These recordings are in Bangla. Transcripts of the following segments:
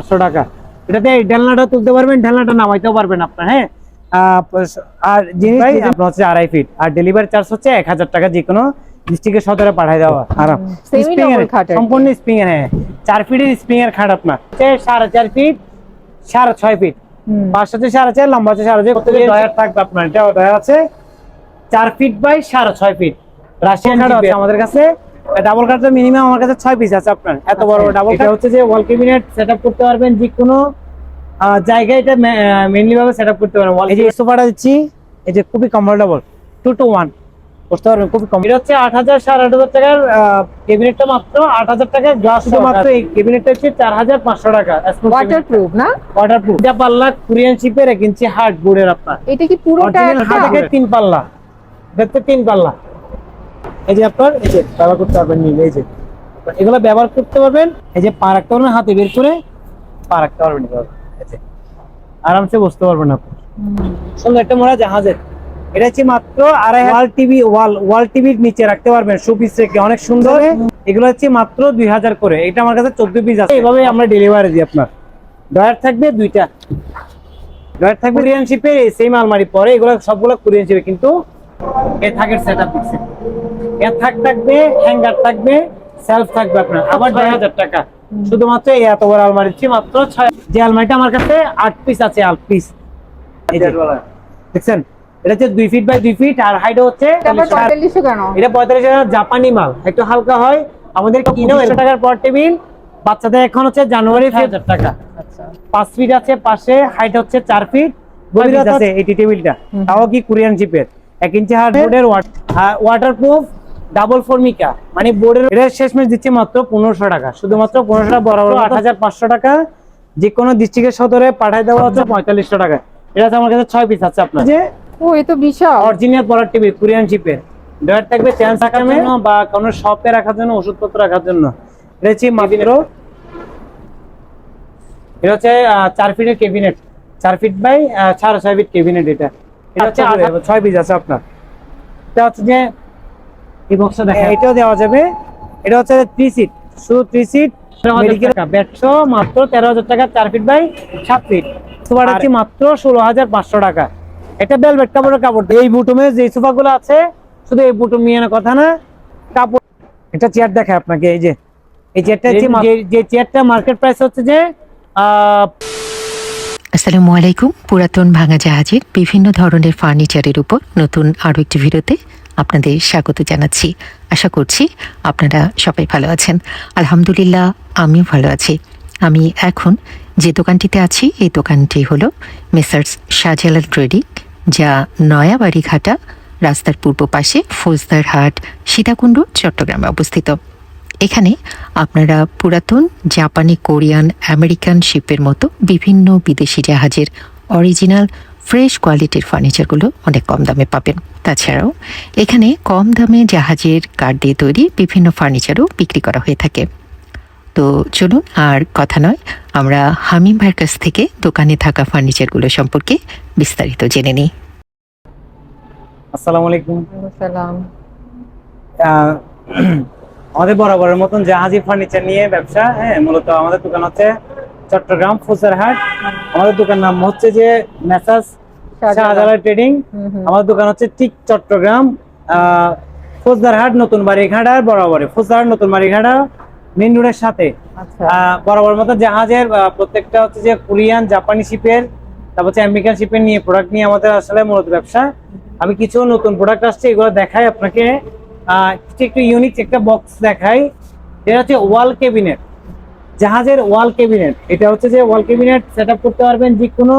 500 টাকা। এটাতে ঢেলনাটা তুলতে পারবেন, ঢেলনাটা নামাইতেও পারবেন আপনার। হ্যাঁ, আর জিনিস আপনার হচ্ছে 2.5 ফিট, আর ডেলিভারি চার্জ হচ্ছে 1000 টাকা, যে কোনো ডিস্ট্রিক্টের সদরে পাঠিয়ে দেওয়া। আরাম সম্পূর্ণ স্প্রিং এর। হ্যাঁ, 4 ফিটের স্প্রিং এর খাট আপনার 4.5 ফিট, 6.5 ফিট, পাশ হচ্ছে 4.5, লম্বা হচ্ছে 4.5। ডয়ার থাকবে আপনার, এটা ডয়ার আছে 4 ফিট বাই 6.5 ফিট। রাশিয়ান খাট আছে আমাদের কাছে। ডাবল কাঠের মিনিমাম আমার কাছে 6 পিস আছে আপনার, এত বড় ডাবল কাঠ। হচ্ছে যে ওয়াল ক্যাবিনেট সেটআপ করতে পারবেন, যে কোনো জায়গায় এটা মেইনলি ভাবে সেটআপ করতে পারবেন। এই যে সোফাটা দিচ্ছি, এই যে খুবই কমফোর্টেবল, 2 to 1 বসতে পারবেন, খুবই কম। এটা হচ্ছে 8,000 8,500 টাকার ক্যাবিনেটটা, মাত্র 8,000 টাকা। গ্লাস মাত্র এই ক্যাবিনেটটা হচ্ছে 4,500 টাকা। ওয়াটারপ্রুফ না? ওয়াটারপ্রুফ। এটা পাল্লা কোরিয়ান শিপের 1 ইঞ্চি হার্ড বোর্ডের আপনার। এটা কি পুরোটা একটা? 3 পাল্লা, দেখতে 3 পাল্লা। এই যে আপনার এই যে ব্যবহার করতে পারবেন, এই যে এগুলো ব্যবহার করতে পারবেন। এই যে পা রাখতে পারবেন, হাতে বের করে পা রাখতে পারবেন, আরামসে বসতে পারবেন আপনি। সুন্দর একটা মোড়া জাহাজের। এটা হচ্ছে মাত্র 2.5 ওয়াল টিভির নিচে রাখতে পারবেন, শোপিস রেখে, অনেক সুন্দর। এগুলো হচ্ছে মাত্র 2000 করে। এটা আমার কাছে 14 পিস আছে। এইভাবে আমরা ডেলিভারি দিই আপনার। ডয়ার থাকবে 2টা, ডয়ার থাকবে কোরিয়ান শিপে, সেম আলমারি পরে। এগুলো সবগুলো কোরিয়ান শিপে, কিন্তু এ থাকের সেটআপ দিচ্ছে। এর থাকবে, হ্যাঙ্গার থাকবে, সেলফ থাকবে আপনার। আবার 2000 টাকা শুধুমাত্র এই এত বড় আলমারি দিচ্ছি মাত্র 6। যে আলমারিটা আমার কাছে 8 পিস আছে, 8 পিস। দেখছেন, এটা হচ্ছে 2 ফিট বাই 2 ফিট, আর হাইট হচ্ছে 4500 কেন? এটা 45,000 জাপানি মাল, একটু হালকা হয়। আমাদের কিনো 100 টাকার পর টেবিল। বাচ্চাদের এখন হচ্ছে জানুয়ারি 1000 টাকা। আচ্ছা, 5 ফিট আছে পাশে, হাইট হচ্ছে 4 ফিট, গভীরতা আছে এই টেবিলটা। তাও কি কোরিয়ান শিপের 1 ইঞ্চি হার্ড বোর্ডের, ওয়াটারপ্রুফ, ডাবল ফর্মিকা, মানে বোর্ডের। এটা শেষমেশ দিচ্ছে মাত্র 1500 টাকা, শুধুমাত্র 1500 টাকা। বরাবর 8500 টাকা, যে কোনো ডিস্ট্রিক্টের সদরে পাঠিয়ে দেওয়া হচ্ছে 4500 টাকা। এটা আমার কাছে 6 পিস আছে আপনার। যে ও এ তো বিশাল। অরিজিনাল পলার টিভি কোরিয়ান শিপের। ডয়ার থাকবে চেঞ্জ রাখার জন্য, বা কোনো শপে রাখার জন্য, ওষুধপত্র রাখার জন্য। এটা হচ্ছে মাত্র, এটা হচ্ছে 4 ফিটের cabinet, 4 feet by 6.5 feet cabinet. এটা হচ্ছে 6 পিস আছে আপনার। এটা হচ্ছে যে এই বক্সটা দেখা, এটাও দেওয়া যাবে। এটা হচ্ছে 3 সিট, শুধু 3 সিট, মেডিকেল বেডশো মাত্র 13,000 টাকা, 4 ফিট বাই 7 ফিট। সোফাটা হচ্ছে মাত্র 16,500 টাকা। এটা ভেলভেট কাপড়ের কাপড়। এই বুটুমে যে সোফাগুলো আছে, শুধু এই বুটুম নিয়ে না কথা না, কাপড়। এটা চেয়ার দেখায় আপনাকে, এই যে এই চেয়ারটা হচ্ছে, যে চেয়ারটা মার্কেট প্রাইস হচ্ছে যে আসসালামু আলাইকুম। পুরাতন ভাঙা জাহাজের বিভিন্ন ধরনের ফার্নিচারের উপর নতুন আরও একটি ভিডিওতে আপনাদের স্বাগত জানাচ্ছি। আশা করছি আপনারা সবাই ভালো আছেন। আলহামদুলিল্লাহ, আমিও ভালো আছি। আমি এখন যে দোকানটিতে আছি, এই দোকানটি হলো মেসার্স শাহজালাল ট্রেডিং, যা নয়াবাড়ি ঘাটা রাস্তার পূর্ব পাশে ফৌজদারহাট, সীতাকুণ্ড, চট্টগ্রামে অবস্থিত। এখানে আপনারা পুরাতন জাপানি, কোরিয়ান, আমেরিকান শিপের মতো বিভিন্ন বিদেশি জাহাজের অরিজিনাল ফ্রেশ কোয়ালিটির ফার্নিচারগুলো অনেক কম দামে পাবেন। তাছাড়াও এখানে কম দামে জাহাজের কাঠ দিয়ে তৈরি বিভিন্ন ফার্নিচারও বিক্রি করা হয়ে থাকে। তো চলুন আর কথা নয়, আমরা হামিম ভাইয়ের কাছ থেকে দোকানে থাকা ফার্নিচারগুলো সম্পর্কে বিস্তারিত জেনে নিই। আসসালামু আলাইকুম। সালাম। আমাদের বরাবরের মতন জাহাজি ফার্নিচার নিয়ে ব্যবসা। হ্যাঁ, মূলত আমাদের দোকান হচ্ছে চট্টগ্রাম ফৌজদারহাট। আমাদের দোকান নাম হচ্ছে যে মেসার্স শাহজালাল ট্রেডিং। আমাদের দোকান হচ্ছে ঠিক চট্টগ্রাম ফৌজদারহাট নতুন বাড়িঘাটার বরাবরে, ফৌজদারহাট নতুন বাড়িঘাটা মেইন রোডের সাথে। বরাবর মতো জাহাজের প্রত্যেকটা হচ্ছে যে কোরিয়ান, জাপানি শিপের, তারপর হচ্ছে আমেরিকান শিপের নিয়ে প্রোডাক্ট নিয়ে আমাদের আসলে মূলত ব্যবসা। আমি কিছু নতুন প্রোডাক্ট আসছে, এগুলো দেখাই আপনাকে। একটু ইউনিক একটা বক্স দেখাই। এটা হচ্ছে ওয়াল ক্যাবিনেট, জাহাজের ওয়াল ক্যাবিনেট। এটা হচ্ছে যে ওয়াল ক্যাবিনেট সেটআপ করতে পারবেন, যে কোনো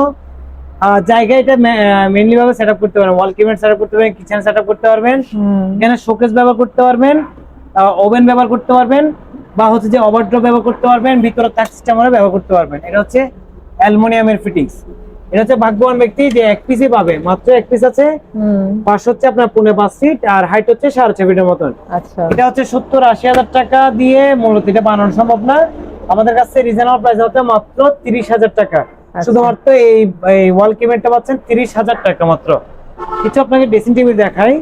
জায়গায় এটা মেইনলি ভাবে সেটআপ করতে পারবেন। ওয়াল ক্যাবিনেট সেটআপ করতে পারবেন, কিচেন সেটআপ করতে পারবেন, এখানে শোকেস ব্যবহার করতে পারবেন, ওভেন ব্যবহার করতে পারবেন, বা হচ্ছে যে ওভারড্রপ ব্যবহার করতে পারবেন, ভিতরে তাক সিস্টেমও ব্যবহার করতে পারবেন। এটা হচ্ছে অ্যালুমিনিয়ামের ফিটিংস। এটা হচ্ছে ভাগ্যবান ব্যক্তি যে 1 পিসই পাবে, মাত্র 1 পিস আছে। পাশ হচ্ছে আপনার 5.5 ফিট, আর হাইট হচ্ছে 6.5 ফিটের মতন। আচ্ছা, এটা হচ্ছে 70-80 হাজার টাকা দিয়ে মূলত এটা বানানো সম্ভব না। আমাদের কাছে রিজনেবল প্রাইস হচ্ছে মাত্র 30,000 টাকা। শুধুমাত্র এই ওয়াল ক্যাবিনেটটা পাচ্ছেন 30,000 টাকা মাত্র। কিছু আপনাকে ড্রেসিং টেবিল দেখাই।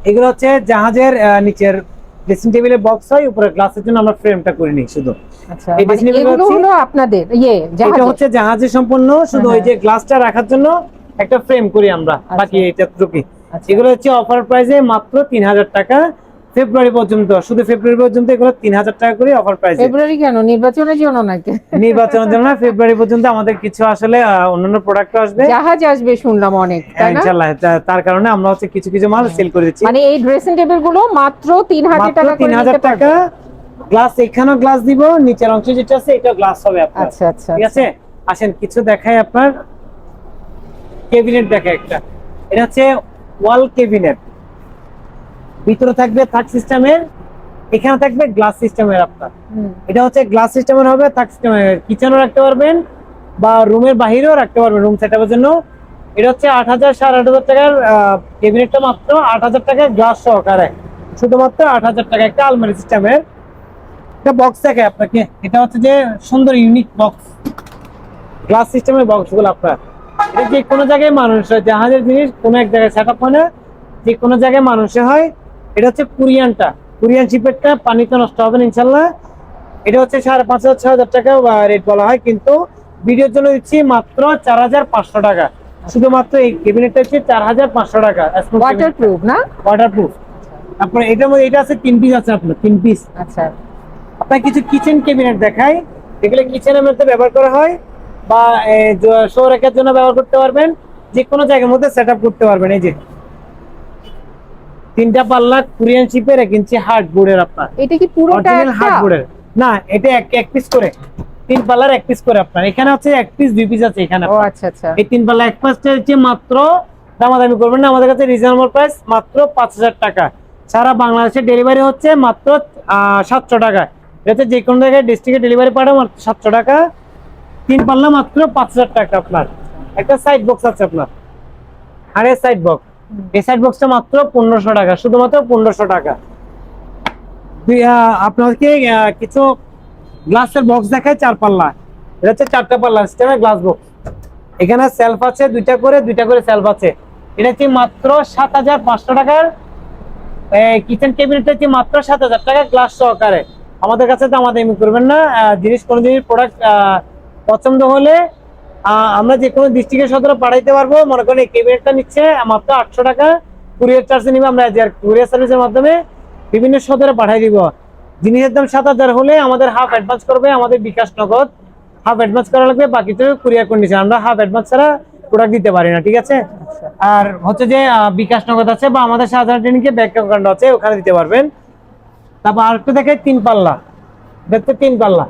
এগুলো হচ্ছে জাহাজের নিচের ড্রেসিং টেবিলের বক্স হয়, উপরে গ্লাসের জন্য আমরা ফ্রেমটা করে নিই শুধু। আচ্ছা, এই মানে dressing table এগুলো হচ্ছে- হলো আপনাদের এটা জাহাজে? হচ্ছে জাহাজে সম্পূর্ণ, শুধু ওই যে গ্লাসটা রাখার জন্য একটা ফ্রেম করি আমরা, বাকি এটা টুকি। আচ্ছা। এগুলো হচ্ছে অফার প্রাইসে মাত্র 3000 টাকা, ফেব্রুয়ারি পর্যন্ত, শুধু ফেব্রুয়ারি পর্যন্ত এগুলো 3000 টাকা করে অফার প্রাইসে। ফেব্রুয়ারি কেন, নির্বাচনের জন্য নাকি? নির্বাচনের জন্য না, ফেব্রুয়ারি পর্যন্ত আমাদের কিছু আসলে অন্যান্য প্রোডাক্ট আসবে জাহাজ আসবে শুনলাম অনেক, তাই না? ইনশাআল্লাহ। তার কারণে আমরা হচ্ছে কিছু কিছু মাল সেল করে দিচ্ছি। মানে এই ড্রেসিং টেবিল গুলো মাত্র 3000 মাত্র টাকা করে 3000 নিতে টাকা। পারবেন। গ্লাস, এখানেও গ্লাস দিব, নিচের অংশ যেটা আছে এটা গ্লাস হবে আপনার। আচ্ছা আচ্ছা, ঠিক আছে, আসেন কিছু দেখাই আপনার। ক্যাবিনেট দেখা একটা, এটা হচ্ছে ওয়াল ক্যাবিনেট, ভিতরে থাকবে থাক সিস্টেমের, এখানে থাকবে গ্লাস সিস্টেমের আপনার। হুম। এটা হচ্ছে গ্লাস সিস্টেমের হবে, থাক সিস্টেমের, কিচেনও রাখতে পারবেন বা রুমের বাহিরেও রাখতে পারবেন রুম সেটআপের জন্য। এটা হচ্ছে 8000 8500 টাকার ক্যাবিনেটটা, মাত্র 8000 টাকায় গ্লাস সহকারে, শুধুমাত্র 8000 টাকা। একটা আলমারি সিস্টেমের একটা বক্স থাকে আপনাকে, এটা হচ্ছে যে সুন্দর ইউনিক বক্স, গ্লাস সিস্টেমের বক্সগুলো আপনার। এটা যে কোনো জায়গায় মানুষ হয়, জাহাজের জিনিস কোনো এক জায়গায় সেট আপ হয় না, যে কোনো জায়গায় মানুষে হয়। এটা হচ্ছে কোরিয়ানটা, কোরিয়ান শিপেরটা, পানিতে নষ্ট হবে না ইনশাল্লাহ। এটা হচ্ছে 5500 6000 টাকা রেট বলা হয়, কিন্তু ভিডিওর জন্য দিচ্ছি মাত্র 4500 টাকা। শুধুমাত্র এই ক্যাবিনেটটা হচ্ছে 4500 টাকা, ওয়াটারপ্রুফ না? ওয়াটারপ্রুফ। আপনার এটার মধ্যে এটা আছে 3 পিস আছে আপনার, 3 পিস। আচ্ছা, আপনার কিছু কিচেন ক্যাবিনেট দেখাই, যেগুলো কিচেনের মধ্যে ব্যবহার করা হয় বা শো রেখের জন্য ব্যবহার করতে পারবেন, যে কোনো জায়গার মধ্যে সেট আপ করতে পারবেন। এই যে 3টা পাল্লা কোরিয়ান শিপের 1 ইঞ্চি হার্ডবোর্ডের আপনার, এটা কি পুরোটা অরিজিনাল একটা? হার্ডবোর্ডের না, এটা এক পিস করে, 3 পাল্লার 1 পিস করে আপনার। এখানে হচ্ছে 1 পিস 2 পিস আছে এখানে ও আপনার। আচ্ছা আচ্ছা। এই 3 পাল্লা 1 পিসটা হচ্ছে মাত্র, দামাদামি করবেন না, আমাদের কাছে রিজনেবল প্রাইস মাত্র 5000 টাকা। সারা বাংলাদেশে ডেলিভারি হচ্ছে মাত্র 700 টাকা। এটা যে কোনো জায়গায় ডিস্ট্রিক্টে ডেলিভারি পাঠাবো মাত্র 700 টাকা। 3 পাল্লা মাত্র 5000 টাকা আপনার। একটা সাইড বক্স আছে আপনার, আরে সাইড বক্স, এই সাইড বক্সটা মাত্র 1500 টাকা, শুধুমাত্র 1500 টাকা। আপনাকে কিছু গ্লাসের বক্স দেখায় 4 পাল্লা, এটা হচ্ছে 4টা পাল্লা সিস্টেমের গ্লাস বক্স। এখানে সেলফ আছে 2টা করে সেলফ আছে। এটা হচ্ছে মাত্র 7500 টাকার কিচেন ক্যাবিনেট, হচ্ছে মাত্র 7000 টাকা গ্লাস সহকারে। আমাদের কাছে তো আমাদের এমনি করবেন না, কোনো জিনিস প্রোডাক্ট পছন্দ হলে আমরা যে কোনো ডিস্ট্রিক্টের সদরে পাঠাইতে পারবো। মনে করেন এই ক্যাবিনেটটা নিচ্ছে মাত্র 800 টাকা, কুরিয়ার চার্জে নিবে, আমরা কুরিয়ার সার্ভিসের মাধ্যমে বিভিন্ন সদরে পাঠাই দিব। জিনিসের দাম 7000 হলে আমাদের হাফ অ্যাডভান্স করবে, আমাদের বিকাশ নগদ হাফ অ্যাডভান্স করা লাগবে, বাকি তো কুরিয়ার কন্ডিশন, আমরা হাফ অ্যাডভান্স ছাড়া প্রোডাক্ট দিতে পারি না। ঠিক আছে, আর হচ্ছে যে বিকাশ নগদ আছে বা আমাদের সাধারণ ট্রেনিংকে ব্যাংক অ্যাকাউন্ট আছে, ওখানে দিতে পারবেন। তারপর আরেকটা দেখে 3 পাল্লা, দেখতে 3 পাল্লা,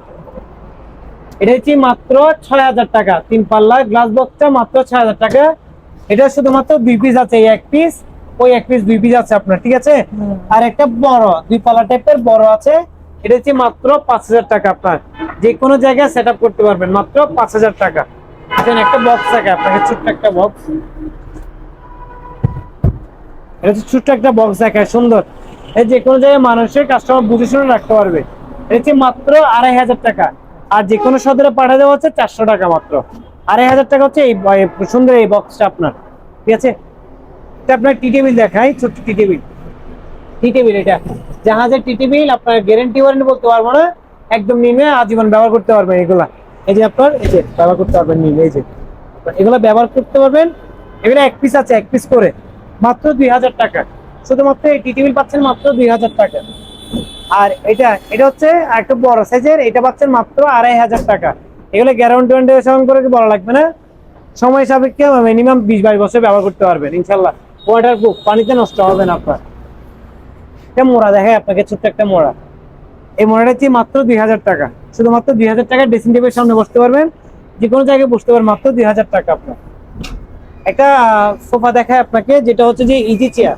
এটা হচ্ছে মাত্র 6000 টাকা। 3 পাল্লা গ্লাস বক্সটা মাত্র 6000 টাকা। এটা শুধুমাত্র 2 পিস আছে, এই 1 পিস, ওই 1 পিস 2 পিস আছে আপনার। ঠিক আছে, আর একটা বড় 2 পাল্লা টাইপের বড় আছে, এটা হচ্ছে মাত্র 5000 টাকা। আপনার যে কোনো জায়গায় সেট আপ করতে পারবেন মাত্র 5000 টাকা। এখানে একটা বক্স থাকে আপনাকে, ছোট্ট একটা বক্স, এটা হচ্ছে ছোট্ট একটা বক্স দেখায় সুন্দর, এই যে কোনো জায়গায় মানুষের কাস্টমার বুঝে শুনে রাখতে পারবে। এটা হচ্ছে মাত্র 2500 টাকা। আর যে কোনো সদরে পাঠিয়ে দেওয়া হচ্ছে 400 টাকা মাত্র। 2500 টাকা হচ্ছে এই সুন্দর এই বক্সটা আপনার। ঠিক আছে, এটা আপনার টি টেবিল দেখাই, ছোট্ট টি টেবিল, এটা জাহাজের টি টেবিল। আপনার গ্যারান্টি ওয়ারেন্টি বলতে পারবো না, একদম নিয়ে আজীবন ব্যবহার করতে পারবেন এগুলা। এই যে আপনার এই যে ব্যবহার করতে পারবেন, নিয়ে এই যে এগুলো ব্যবহার করতে পারবেন। এগুলো 1 পিস আছে, 1 পিস করে, মাত্র 2000 টাকা। শুধুমাত্র এই টি টেবিল পাচ্ছেন মাত্র 2000 টাকা। আর এটা হচ্ছে একটা বড় সাইজের, এটা পাচ্ছেন মাত্র 2500 টাকা। এগুলো গ্যারান্টি ওয়ারেন্টি করে বলা লাগবে না, সময় সাপেক্ষে মিনিমাম 20-22 বছর ব্যবহার করতে পারবেন ইনশাল্লাহ। ওয়াটারপ্রুফ, পানিতে নষ্ট হবে না আপনার। এটা মোড়া দেখায় আপনাকে, ছোট্ট একটা মোড়া, এই মোড়াটা হচ্ছে মাত্র 2000 টাকা। শুধুমাত্র 2000 টাকা ড্রেসিং টেবিলের সামনে বসতে পারবেন, যে কোনো জায়গায় বসতে পারবেন মাত্র 2000 টাকা আপনার। একটা সোফা দেখায় আপনাকে, যেটা হচ্ছে যে ইজি চেয়ার,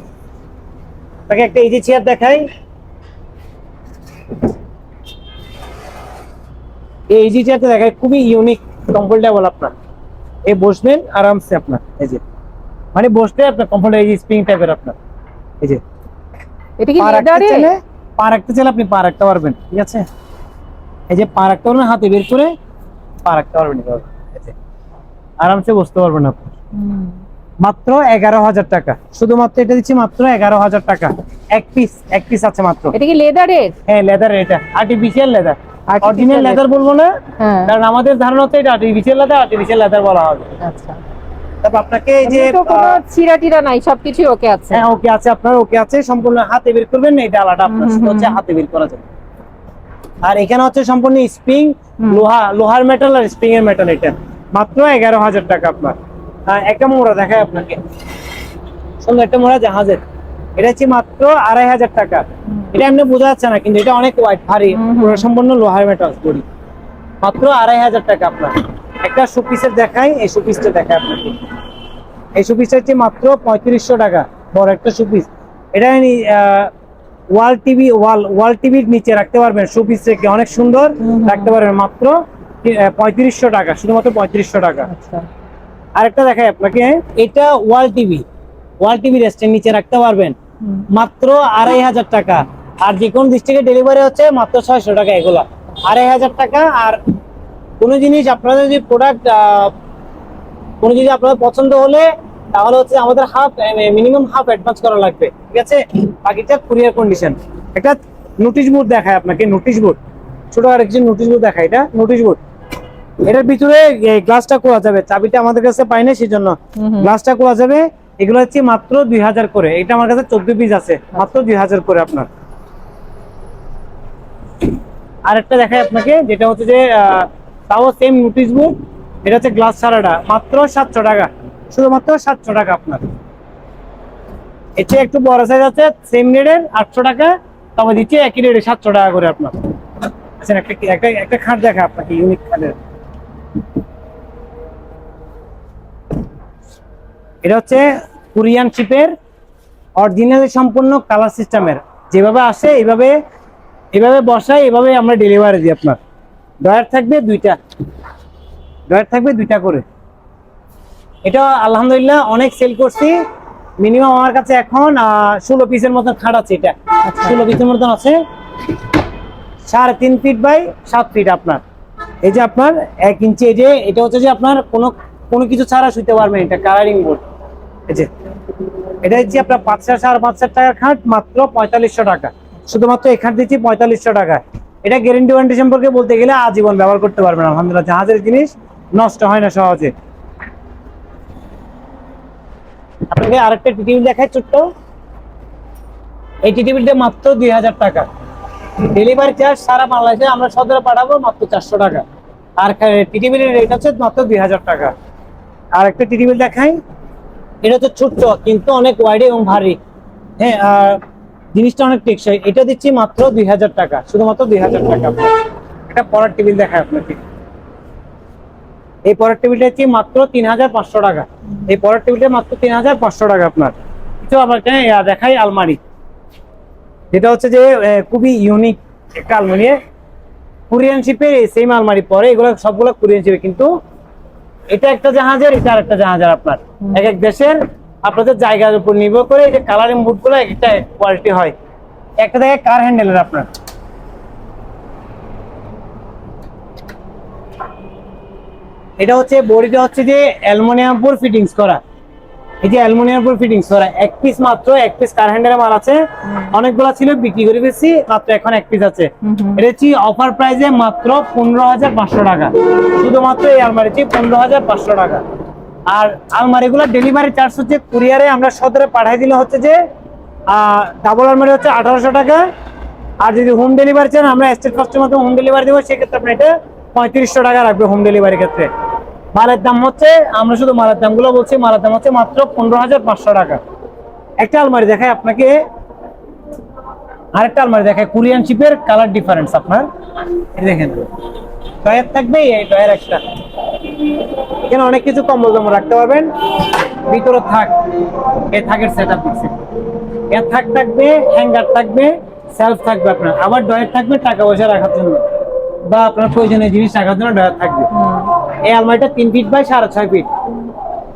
তাকে একটা ইজি চেয়ার দেখাই। এই ইজি চেয়ারটা দেখায়, খুবই ইউনিক, কমফোর্টেবল আপনার। এই বসবেন আরামসে আপনার, এই যে মানে বসলে আপনার কমফোর্টেবল, এই স্প্রিং টাইপের আপনার। এই যে এটা কি পা রাখতে লেদারে? চাইলে আপনি পা রাখতে পারবেন। ঠিক আছে, এই যে পা রাখতে পারবেন, হাতে বের করে পা রাখতে পারবেন, এই যে আরামসে বসতে পারবেন আপনি। মাত্র 11,000 টাকা। শুধুমাত্র এটা দিচ্ছি মাত্র 11,000 টাকা। এক পিস আছে মাত্র। এটা কি লেদারের? হ্যাঁ লেদার, এটা আর্টিফিশিয়াল লেদার, অরিজিনাল লেদার বলবো না, হ্যাঁ কারণ আমাদের ধারণা হচ্ছে এটা আর্টিফিশিয়াল লেদার বলা হবে। আচ্ছা, তারপর আপনাকে এই যে তো কোনো ছিঁড়া টিরা নাই, সবকিছু ওকে আছে? হ্যাঁ ওকে আছে, আপনার ওকে আছে, সম্পূর্ণ হাতে বের করবেন না, এই ডালাটা আপনার শুধু হচ্ছে হাতে বের করা যাবে। আর এখানে হচ্ছে সম্পূর্ণ স্প্রিং, লোহার মেটাল আর স্প্রিং এর মেটাল, এটা মাত্র 11,000 টাকা আপনার। একটা মোড়া দেখায় আপনাকে, সুন্দর একটা মোড়া জাহাজের, এটা হচ্ছে মাত্র 2,500 টাকা। এটা এমনি বোঝা যাচ্ছে না, কিন্তু এটা অনেক ওয়াইট, ভারী, পুরো সম্পূর্ণ লোহার মেটাল বডি, মাত্র 2,500 টাকা আপনার। একটা শোপিসের দেখাই, এই শোপিসটা দেখায় আপনাকে, এই শোপিসটা হচ্ছে মাত্র 3500 টাকা, বড় একটা শোপিস। এটা ওয়াল টিভির নিচে রাখতে পারবেন, শোপিস থেকে অনেক সুন্দর রাখতে পারবেন, মাত্র 3500 টাকা, শুধুমাত্র 3500 টাকা। আচ্ছা, আরেকটা দেখাই আপনাকে, এটা ওয়াল টিভি রেস্টের নিচে রাখতে পারবেন, মাত্র 2,500 টাকা। আর যে কোনো ডিস্ট্রিক্টে ডেলিভারি হচ্ছে মাত্র 600 টাকা, এগুলা 2,500 টাকা। আর কোনো জিনিস আপনাদের যদি কোনো জিনিস আপনাদের পছন্দ হলে, তাহলে হচ্ছে আমাদের মিনিমাম হাফ অ্যাডভান্স করা লাগবে, ঠিক আছে? বাকিটা কুরিয়ার কন্ডিশন। একটা নোটিশ বোর্ড দেখায় আপনাকে, নোটিশ বোর্ড, ছোট আর কিছু নোটিশ বোর্ড দেখায়, এটা নোটিশ বোর্ড। এটার ভিতরে গ্লাসটা খোলা যাবে, চাবিটা আমাদের কাছে পাই না, সেই জন্য গ্লাসটা খোলা যাবে। এগুলো হচ্ছে মাত্র 2,000 করে, এটা আমার কাছে 14 পিস আছে, মাত্র 2,000 করে আপনার। আরেকটা দেখায় আপনাকে, যেটা হচ্ছে যে তাও সেম নোটিশ বোর্ড, এটা হচ্ছে গ্লাস ছাড়াটা, মাত্র 700 টাকা, শুধুমাত্র 700 টাকা আপনার। এটা একটু বড় সাইজ আছে, সেম রেটের 800 টাকা, তবে দিচ্ছি একই রেটে 700 টাকা করে আপনার। আচ্ছা, একটা খাট দেখা আপনাকে, ইউনিক খাটের, এটা হচ্ছে কোরিয়ান শিপের অরিজিনাল সম্পূর্ণ কালার সিস্টেমের, যেভাবে আসে এইভাবে বসায়, এইভাবে আমরা ডেলিভারি দিই আপনার। ডয়ার থাকবে দুইটা করে। এটা আলহামদুলিল্লাহ অনেক সেল করছি, মিনিমাম আমার কাছে এখন 16 পিসের মতন খাট আছে, এটা 16 পিসের মতন আছে, 3.5 ফিট বাই 7 ফিট আপনার। এই যে আপনার 1 ইঞ্চি, এই যে এটা হচ্ছে যে আপনার কোনো কিছু ছাড়া শুতে পারবেন, এটা কালারিং বোর্ড। এই যে এটা হচ্ছে আপনার 5,500 টাকার খাট, মাত্র 4500 টাকা, শুধুমাত্র এই খাট দিচ্ছি 4500 টাকা। এটা গ্যারান্টি ওয়ারেন্টি সম্পর্কে বলতে গেলে আজীবন ব্যবহার করতে পারবেন, আলহামদুলিল্লাহ, জাহাজের জিনিস নষ্ট হয় না সহজে। আপনাকে আরেকটা টি টেবিল দেখাই ছোট্ট, এই টি টেবিলটা মাত্র 2,000 টাকা, ডেলিভারি চার্জ সারা বাংলাদেশে আমরা সদরে পাঠাবো, মাত্র 400 টাকা। আর টি টেবিলের রেট হচ্ছে মাত্র 2,000 টাকা। আর একটা টি টেবিল দেখাই, এটা হচ্ছে ছোট্ট কিন্তু অনেক ওয়াইড এবং ভারী, হ্যাঁ, আর জিনিসটা অনেক টেকসই, এটা দিচ্ছি মাত্র 2,000 টাকা, শুধুমাত্র 2,000 টাকা। একটা পড়ার টেবিল দেখায় আপনাকে, এই পড়ার টেবিলটা হচ্ছে মাত্র 3,500 টাকা, এই পড়ার টেবিলটা মাত্র 3,500 টাকা আপনার। তো আমার দেখাই আলমারি, যেটা হচ্ছে যে খুবই ইউনিক একটা আলমারি, কোরিয়ান শিপের সেম আলমারি পরে, এগুলো সবগুলো কোরিয়ান শিপে, কিন্তু এটা একটা জাহাজের, এটা আরেকটা জাহাজের আপনার। এক এক দেশের আপনাদের জায়গার উপর নির্ভর করে এই যে কালারিং বুট গুলো একটা কোয়ালিটি হয়। একটা দেখে কার হ্যান্ডেলের আপনার, এটা হচ্ছে বডিটা হচ্ছে যে অ্যালুমিনিয়াম পুর ফিটিংস করা, এই যে অ্যালুমিনিয়াম পুর ফিটিংস করা, এক পিস মাত্র, এক পিস কার হ্যান্ডেলের মাল আছে, অনেকগুলো ছিল বিক্রি করে ফেলছি, মাত্র এখন এক পিস আছে। এটা হচ্ছে অফার প্রাইসে মাত্র 15,500 টাকা, শুধুমাত্র এই আলমারি 15,500 টাকা। আর আলমারিগুলো ডেলিভারি চার্জ হচ্ছে কুরিয়ারে আমরা সদরে পাঠাই দিলে হচ্ছে যে ডাবল আলমারি হচ্ছে 1,800 টাকা। আর যদি হোম ডেলিভারি চান, আমরা স্টেট কাস্টমার হোম ডেলিভারি দেবো, সেক্ষেত্রে আপনি এটা 3500 টাকা রাখবে হোম ডেলিভারির ক্ষেত্রে। মালের দাম হচ্ছে, আমরা শুধু মালের দামগুলো বলছি, মালের দাম হচ্ছে মাত্র 15,500 টাকা। একটা আলমারি দেখায় আপনাকে, আরেকটা আলমারি দেখায় কোরিয়ান শিপের, কালার ডিফারেন্স আপনার, এই দেখেন ডয়ার থাকবে, এই ডয়ার একটা, এখানে অনেক কিছু কম্বল জমা রাখতে পারবেন, ভিতরে এই থাকের সেট আপ দিচ্ছে, এর থাকবে, হ্যাঙ্গার থাকবে, সেলফ থাকবে আপনার, আবার ডয়ার থাকবে টাকা পয়সা রাখার জন্য বা আপনার প্রয়োজনীয় জিনিস রাখার জন্য ডয়ার থাকবে। এই আলমারিটা 3 feet by 6.5 feet,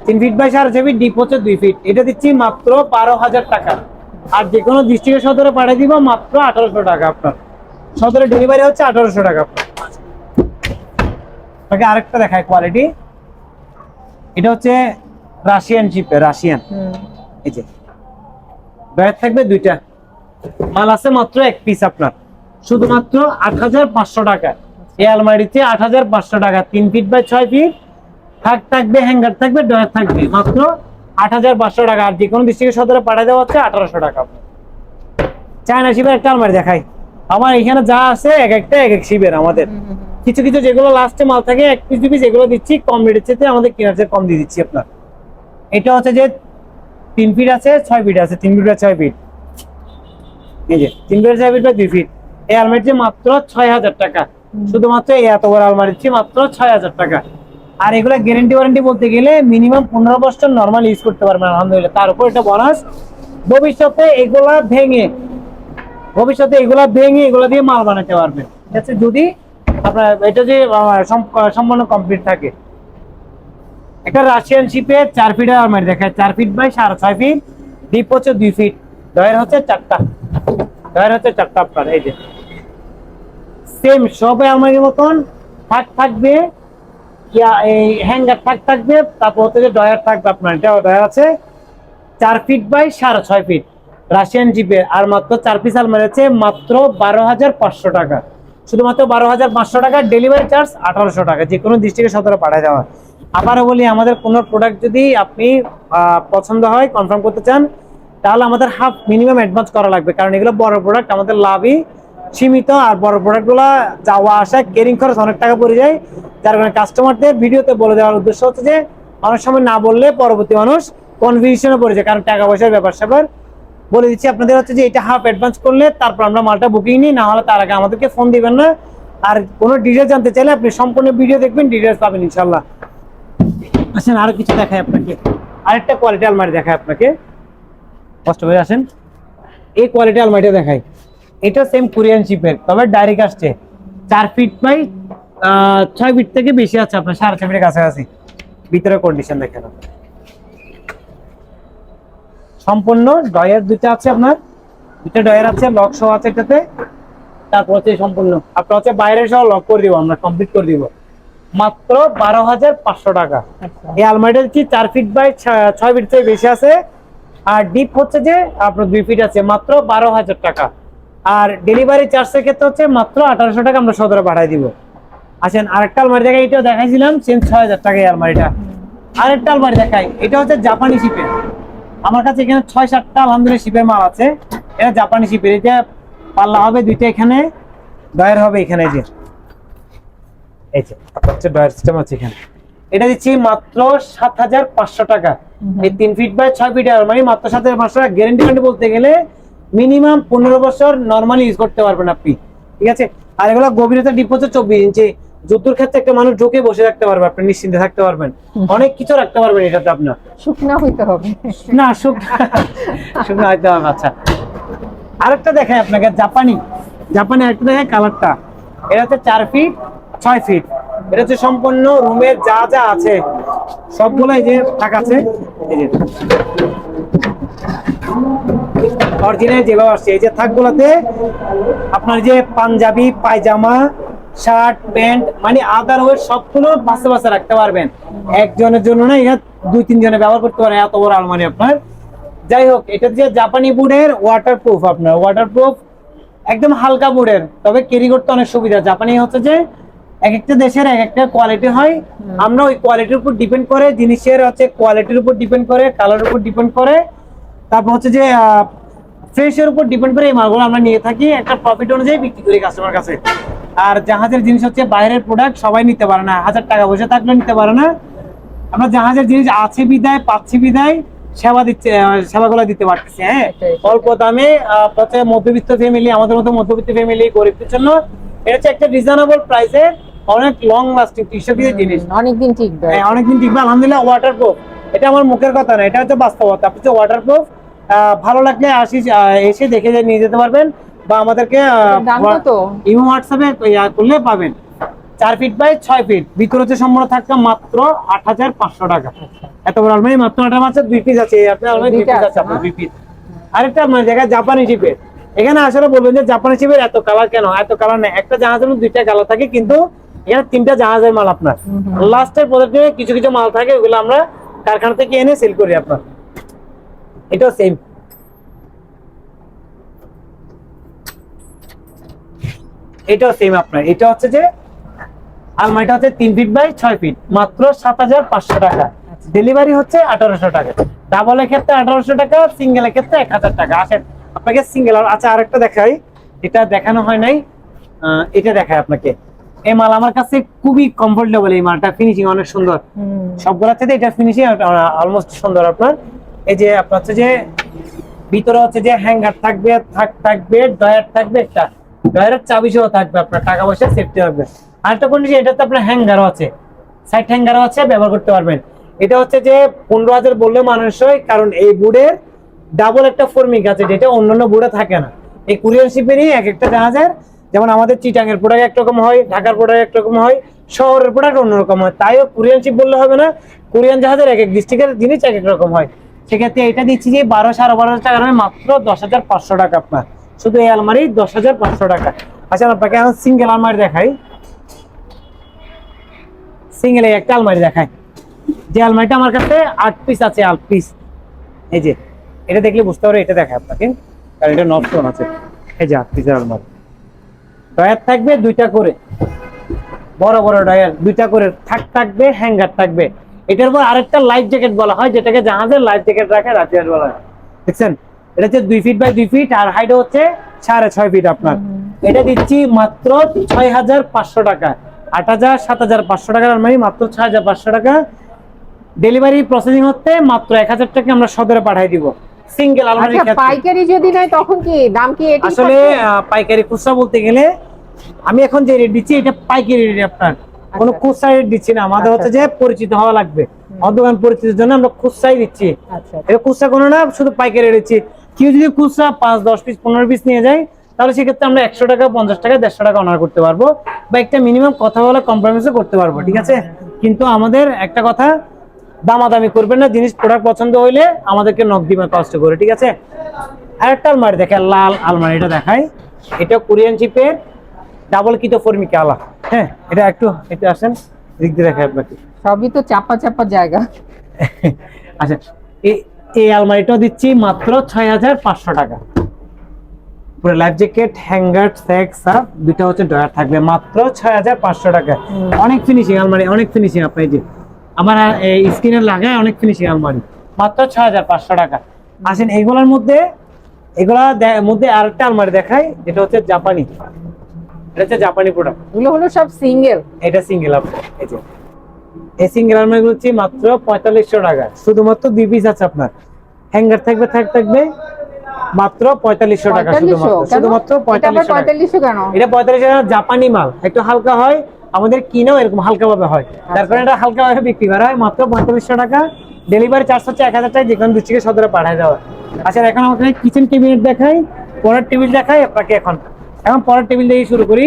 3 feet by 6.5 feet, deep হচ্ছে 2 ফিট, এটা দিচ্ছি মাত্র 12,000 টাকা। আর যে কোনো ডিস্ট্রিক্টের সদরে পাঠিয়ে দিব মাত্র 1,800 টাকা আপনার, সদরে ডেলিভারি হচ্ছে 1,800 টাকা আপনাকে। আরেকটা দেখায় কোয়ালিটি, এটা হচ্ছে রাশিয়ান শিপে, রাশিয়ান। এই যে ব্যাগ থাকবে দুইটা, মাল আছে মাত্র এক পিস আপনার, শুধুমাত্র ৮৫০০ টাকা। এই আলমারিতে ৮৫০০ টাকা, 3 ফিট বাই 6 ফিট, থাক থাকবে, হ্যাঙ্গার থাকবে, ডয়ার থাকবে, মাত্র ৮৫০০ টাকা। আর যে কোনো ডিস্ট্রিক্টের সদরে পাঠিয়ে দেওয়া হচ্ছে ১৮০০ টাকা। চায়না শিপের একটা আলমারি দেখাই। আমার এখানে যা আছে এক একটা এক এক শিপের। আমাদের কিছু কিছু যেগুলো লাস্টে মাল থাকে 1 পিস 2 পিস, এগুলো দিচ্ছি কম রেটের চেয়ে, আমাদের কেনার চেয়ে কম দিয়ে দিচ্ছি আপনার। এটা হচ্ছে যে 3 ফিট আছে, 6 ফিট আছে, 3 ফিট আর 6 ফিট। এই যে 3 ফিট 6 ফিট বা 2 ফিট। এই আলমারিটি মাত্র ৬০০০ টাকা, শুধুমাত্র এই এত বড় আলমারিটি মাত্র ৬০০০ টাকা। আর এগুলা গ্যারান্টি ওয়ারেন্টি বলতে গেলে মিনিমাম 15 বছর নরমাল ইউজ করতে পারবেন আলহামদুলিল্লাহ। তার উপর এটা বোনাস, ভবিষ্যতে এগুলা ভেঙে এগুলা দিয়ে মাল বানাতে পারবেন, ঠিক আছে, যদি আপনার এটা যে সম্পূর্ণ কমপ্লিট থাকে। একটা রাশিয়ান শিপের 4 ফিটের আলমারি দেখায়, 4 ফিট বাই 6.5 ফিট, ডিপ হচ্ছে 2 ফিট, ডয়ার হচ্ছে 4টা, আপনার। এই যে সেম সব আলমারির মতন থাকবে, এই হ্যাঙ্গার থাকবে, তারপর হচ্ছে যে ডয়ার থাকবে আপনার। এটা ডয়ার আছে 4 ফিট বাই 6.5 ফিট, রাশিয়ান জিপের। আর মাত্র 4 পিস আলমারি আছে মাত্র 12,500 টাকা, শুধুমাত্র 12,500 টাকা। ডেলিভারি চার্জ 1800 টাকা, যে কোনো ডিস্ট্রিক্টের সদরে পাঠিয়ে দেওয়া। আবারও বলি, আমাদের কোনো প্রোডাক্ট যদি আপনি পছন্দ হয়, কনফার্ম করতে চান, তাহলে আমাদের হাফ মিনিমাম অ্যাডভান্স করা লাগবে, কারণ এগুলো বড় প্রোডাক্ট, আমাদের লাভই সীমিত। আর বড় প্রোডাক্টগুলো যাওয়া আসা ক্যারিং খরচ অনেক টাকা পড়ে যায়, যার কারণে কাস্টমারদের ভিডিওতে বলে দেওয়ার উদ্দেশ্য হচ্ছে যে অনেক সময় না বললে পরবর্তী মানুষ কনফিউশনে পড়ে যায়, কারণ টাকা পয়সার ব্যাপার বলে দিচ্ছি আপনাদের হচ্ছে যে এটা হাফ অ্যাডভান্স করলে তারপর আমরা মালটা বুকিং নিই, না হলে তার আগে আমাদেরকে ফোন দিবেন না। আর কোনো ডিটেইলস জানতে চাইলে আপনি সম্পূর্ণ ভিডিও দেখবেন, ডিটেইলস পাবেন ইনশাআল্লাহ। আসেন আরো কিছু দেখাই আপনাকে, আরেকটা কোয়ালিটি আলমারি দেখাই আপনাকে, কষ্ট করে আসেন। এই কোয়ালিটি আলমারিটা দেখাই, এটা সেম কোরিয়ান শিপের, তবে ডাইরেক্ট আসছে 4 ফিট বাই 6 ফিট থেকে বেশি আছে আপনার, 6.5 ফিটের কাছাকাছি। ভিতরে কন্ডিশন দেখেন, সম্পূর্ণ ডয়ার দুইটা আছে আপনার, দুইটা ডয়ার আছে, লক সহ আছে এটাতে। তারপর হচ্ছে সম্পূর্ণ আপনার হচ্ছে বাইরে সহ লক করে দিব, আমরা কমপ্লিট করে দিব, মাত্র 12,500 টাকা। এই আলমারিটা কি 4 ফিট বাই 6 ফিট থেকে বেশি আছে, আর ডিপ হচ্ছে যে আপনার 2 ফিট আছে, মাত্র 12,000 টাকা। আর ডেলিভারি চার্জের ক্ষেত্রে হচ্ছে মাত্র 1800 টাকা, আমরা সদরে পাঠিয়ে দিব। আসেন আরেকটা আলমারি দেখাই, এটাও দেখাইছিলাম সেম 6000 টাকা এই আলমারিটা। আরেকটা আলমারি দেখাই, এটা হচ্ছে জাপানি শিপের। আমার কাছে এখানে 6-7টা আলহামদুলিল্লাহ শিপের মাল আছে, এটা জাপানি শিপের। এটা পাল্লা হবে দুইটা, এখানে ডয়ার হবে এখানে, যে এই যে হচ্ছে ডয়ার সিস্টেম আছে এখানে। এটা দিচ্ছি মাত্র 7,500 টাকা। এই 3 ফিট বাই 6 ফিট আলমারি মাত্র 7,500 টাকা। গ্যারান্টি বলতে গেলে মিনিমাম 15 বছর নরমালি ইউজ করতে পারবেন আপনি, ঠিক আছে। আর এগুলো গভীরতা ডিপ হচ্ছে 24 ইঞ্চি। যুদ্ধের ক্ষেত্রে একটা মানুষ ঢুকে বসে রাখতে পারবে, আপনি নিশ্চিন্তে থাকতে পারবেন, অনেক কিছু রাখতে পারবেন এটাতে আপনার। শুকনা হইতে হবে না, শুকনা হইতে হবে। আচ্ছা আরেকটা দেখাই আপনাকে, জাপানি আরেকটা দেখাই, কালারটা। এটা হচ্ছে 4 ফিট 6 ফিট। এটা হচ্ছে সম্পূর্ণ রুমের যা যা আছে সবগুলো এই যে থাক আছে, এই যে অরিজিনাল যেভাবে আসছে। এই যে থাকগুলোতে আপনার যে পাঞ্জাবি, পায়জামা, শার্ট, প্যান্ট, মানে আদারওয়াইজ সবগুলো বাসে রাখতে পারবেন। একজনের জন্য না, এটা 2-3 জনে ব্যবহার করতে পারেন, এত বড় আলমারি আপনার। যাই হোক, এটা যে জাপানি বুডের, ওয়াটারপ্রুফ আপনার, ওয়াটারপ্রুফ একদম হালকা বুডের, তবে ক্যারি করতে অনেক সুবিধা। জাপানি হচ্ছে যে এক একটা দেশের এক একটা কোয়ালিটি হয়, আমরা ওই কোয়ালিটির উপর ডিপেন্ড করে, জিনিসের হচ্ছে কোয়ালিটির উপর ডিপেন্ড করে, কালারের উপর ডিপেন্ড করে, তারপর হচ্ছে যে ফ্রেশের উপর ডিপেন্ড করে এই মালগুলো আমরা নিয়ে থাকি, একটা প্রফিট অনুযায়ী বিক্রি করি কাস্টমার কাছে। আর জাহাজের জিনিস হচ্ছে বাইরের প্রোডাক্ট সবাই নিতে পারে না, 1000 টাকা পয়সা থাকলে নিতে পারে না। আমরা জাহাজের জিনিস আছে বিদায়, পাচ্ছি বিদায় সেবাগুলো দিতে পারতেছি। হ্যাঁ, অল্প দামে মধ্যবিত্ত ফ্যামিলি, আমাদের মতো মধ্যবিত্ত ফ্যামিলি, গরিবদের জন্য এটা হচ্ছে একটা রিজনেবল প্রাইসে অনেক লং লাস্টিং টিশার্টের জিনিস, অনেকদিন টিকবে। হ্যাঁ অনেকদিন টিকবে আলহামদুলিল্লাহ। ওয়াটারপ্রুফ, এটা আমার মুখের কথা না, এটা হচ্ছে বাস্তবতা। আপনি ওয়াটারপ্রুফ ভালো লাগলে এসে দেখে নিয়ে যেতে পারবেন, বা আমাদেরকে ইমো হোয়াটসঅ্যাপে করলে পাবেন। 4 ফিট বাই 6 ফিট, ভিতরে হচ্ছে সম্পূর্ণ থাকবে মাত্র 8,500 টাকা। এত বড় আলমারি মাত্র 8 আছে, 2 পিস আছে আপনার আলমারি, 2 পিস আছে আপনার, 2 পিস। আরেকটা মানে জায়গা জাপানি শিপের, এখানে আসলে বলবেন যে জাপানি শিপের এত কালার কেন? এত কালার না, একটা জাহাজের মধ্যে 2টা কালার থাকে, কিন্তু এখানে 3টা জাহাজের মাল আপনার। লাস্টের প্রোডাক্টে কিছু মাল থাকে, ওগুলো আমরা কারখানা থেকে এনে সেল করি আপনার। এটাও সেম। এটাও সেম আপনার। এটা হচ্ছে যে আলমারিটা হচ্ছে 3 ফিট বাই 6 ফিট, মাত্র 7,500 টাকা। ডেলিভারি হচ্ছে 1800 টাকা। ডাবলের ক্ষেত্রে 1800 টাকা, সিঙ্গেলের ক্ষেত্রে 1000 টাকা। আসেন আপনাকে সিঙ্গেল, আচ্ছা আরেকটা দেখাই, এটা দেখানো হয় নাই, এটা দেখায় আপনাকে। এই মাল আমার কাছে খুবই কমফোর্টেবল, এই মালটা ফিনিশিং অনেক সুন্দর, সবগুলোর থেকে এটা ফিনিশিং অলমোস্ট সুন্দর আপনার। এই যে আপনার হচ্ছে যে ভিতরে হচ্ছে যে হ্যাঙ্গার থাকবে, থাকবে ডয়ার থাকবে, একটা ডয়ারের চাবি সহ থাকবে, আপনার টাকা পয়সা সেফটি থাকবে। আরেকটা কন্ডিশন, এটাতে আপনার হ্যাঙ্গারও আছে, সাইড হ্যাঙ্গারও আছে, ব্যবহার করতে পারবেন। এটা হচ্ছে যে 15,000 বললে মানুষ হয়, কারণ এই বোর্ডের ডাবল একটা ফর্মিক আছে, যেটা অন্যান্য বোর্ডে থাকে না। এই কুরিয়ার শিপেরই এক একটা জাহাজের, যেমন আমাদের চিটাঙের প্রোডাক্ট একরকম হয়, ঢাকার প্রোডাক্ট একরকম হয়, শহরের প্রোডাক্ট অন্যরকম হয়। তাইও কোরিয়ান শিপ বললে হবে না, কোরিয়ান জাহাজের এক এক ডিস্ট্রিক্টের জিনিস এক এক রকম হয়। সেক্ষেত্রে এটা দিচ্ছি যে 12,500 টাকা, মাত্র 10,500 টাকা আপনার। শুধু এই আলমারি 10,500 টাকা। আচ্ছা আপনাকে এখন সিঙ্গেল আলমারি দেখাই, সিঙ্গেল একটা আলমারি দেখাই। যে আলমারিটা আমার কাছে 8 পিস আছে, 8 পিস। এই যে এটা দেখলে বুঝতে পারবে, এটা দেখায় আপনাকে, কারণ এটা নকশন আছে। এই যে 8 পিসের আলমারি, ডয়ার থাকবে 2টা করে, বড় বড় ডয়ার 2টা করে থাকবে, হ্যাঙ্গার থাকবে। এটার উপর আরেকটা লাইফ জ্যাকেট বলা হয়, যেটাকে জাহাজের লাইফ জ্যাকেট রাখে রাতিয়ার বলা হয়। দেখছেন, এটা হচ্ছে 2 ফিট বাই 2 ফিট, আর হাইট হচ্ছে 6.5 ফিট আপনার। এটা দিচ্ছি মাত্র 6,500 টাকা। 8,000 7,500 টাকার আলমারি মাত্র 6,500 টাকা। ডেলিভারি প্রসেসিং হচ্ছে মাত্র 1,000 টাকা, আমরা সদরে পাঠিয়ে দিব। সিঙ্গেল আলমারি। আচ্ছা, পাইকারি যদি নেয় তখন কি দাম কি এটি? আসলে পাইকারি খুচরা বলতে গেলে আমি এখন যে রেট দিচ্ছি এটা পাইকারি রেট আপনার, কোনো খুচরা রেট দিচ্ছি না। আমাদের হচ্ছে যে পরিচিত হওয়া লাগবে, আমাদের দোকান পরিচিতির জন্য আমরা খুচরাই দিচ্ছি। এটা খুচরা কোনো না, শুধু পাইকারি রেট দিচ্ছি। কেউ যদি খুচরা 5 10 পিস 15 পিস নিয়ে যায়, তাহলে সেক্ষেত্রে আমরা 100 টাকা 50 টাকা 150 টাকা অনার করতে পারবো, বা একটা মিনিমাম কথা বলে কম্প্রোমাইজ করতে পারবো, ঠিক আছে। কিন্তু আমাদের একটা কথা, দামাদামি করবেন না, জিনিস প্রোডাক্ট পছন্দ হইলে আমাদেরকে নক দিবেন কষ্ট করে, ঠিক আছে। আরেকটা আলমারি দেখে, লাল আলমারিটা দেখাই। এটা কোরিয়ান শিপের ডাবল কিটো ফর্মিকা আলা। হ্যাঁ, এটা একটু এটা আসেন, দিক দিয়ে দেখাই আপনাকে। সবই তো চাপা চাপা জায়গা। আচ্ছা, এই আলমারিটাও দিচ্ছি মাত্র 6,500 টাকা। পুরো লাইফ জ্যাকেট, হ্যাঙ্গার, স্যাক, সাপ, দুটো হচ্ছে ডয়ার থাকবে, মাত্র 6,500 টাকা। অনেক ফিনিশিং আলমারি, অনেক ফিনিশিং। আপনি যে আমার এই স্ক্রিনে লাগায় অনেক ফিনিশিং আলমারি, মাত্র 6,500 টাকা। আসেন এইগুলোর মধ্যে, মধ্যে আরেকটা আলমারি দেখাই, যেটা হচ্ছে জাপানি। এটা হচ্ছে জাপানি প্রোডাক্ট। এগুলো হলো সব সিঙ্গেল। এটা সিঙ্গেল আপনার। এই যে এই সিঙ্গেল আলমারিগুলো হচ্ছে মাত্র 4,500 টাকা। শুধুমাত্র 2 পিস আছে আপনার, হ্যাঙ্গার থাকবে মাত্র 4,500 টাকা। শুধুমাত্র 4,500 টাকা। কেন? এটা 45 টাকা, জাপানি মাল, একটু হালকা হয়, আমাদের কিনেও এরকম হালকা ভাবে হয়, তারপরে এটা হালকা ভাবে বিক্রি করা হয়, মাত্র 4,500 টাকা। ডেলিভারি চার্জ হচ্ছে 1,000 টাকা, যে কোনো ডিস্ট্রিক্টে সদরে পাঠিয়ে দেওয়া। আচ্ছা, এখন আমাকে কিচেন ক্যাবিনেট দেখাই, পরের টেবিল দেখাই আপনাকে। এখন পরের টেবিল দিয়ে শুরু করি।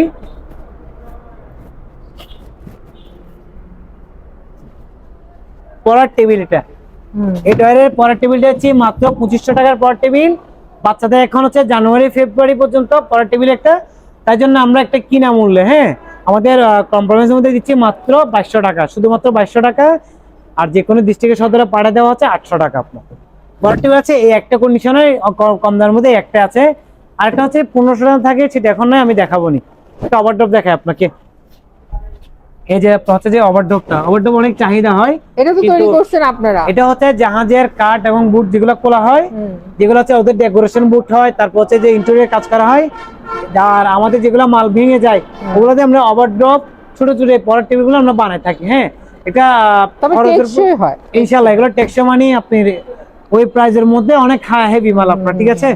পরের টেবিল এটা, এই ডয়ারের পরের টেবিলটা হচ্ছে মাত্র 2,500 টাকার পরের টেবিল। বাচ্চাদের এখন হচ্ছে জানুয়ারি ফেব্রুয়ারি পর্যন্ত পরের টেবিল একটা, তাই জন্য আমরা একটা কিনা মূল্যে, হ্যাঁ, আমাদের কম্প্রোমাইজের মধ্যে দিচ্ছি মাত্র 2,200 টাকা, শুধুমাত্র 2,200 টাকা। আর যে কোনো ডিস্ট্রিক্টের সদরে পাঠিয়ে দেওয়া হচ্ছে 800 টাকা আপনাকে। পরের টেবিল আছে এই একটা কন্ডিশনে, কম দামের মধ্যে একটা আছে। আরেকটা হচ্ছে 1500 টাকা থাকে, সেটা এখন নয়, আমি দেখাবো নি। একটা ওভারড্রপ দেখাই আপনাকে। এই যে হচ্ছে যে ওভারড্রপ অনেক চাহিদা হয়। এটা তো তৈরি করছেন আপনারা? এটা হচ্ছে জাহাজের কাঠ এবং বুট যেগুলো খোলা হয়, যেগুলো হচ্ছে ওদের ডেকোরেশন বুট হয়, তারপর হচ্ছে যে ইন্টেরিয়র কাজ করা হয়। আর আমাদের যেগুলো মাল ভেঙে যায়, ওগুলোতে আমরা ওভারড্রপ ছোট ছোট পরের টেবিলগুলো আমরা বানাই থাকি। হ্যাঁ, এটা টেকসই হয় ইনশাআল্লাহ। এগুলো টেকসই মানে আপনি ওই প্রাইজের মধ্যে অনেক হেভি মাল আপনার, ঠিক আছে।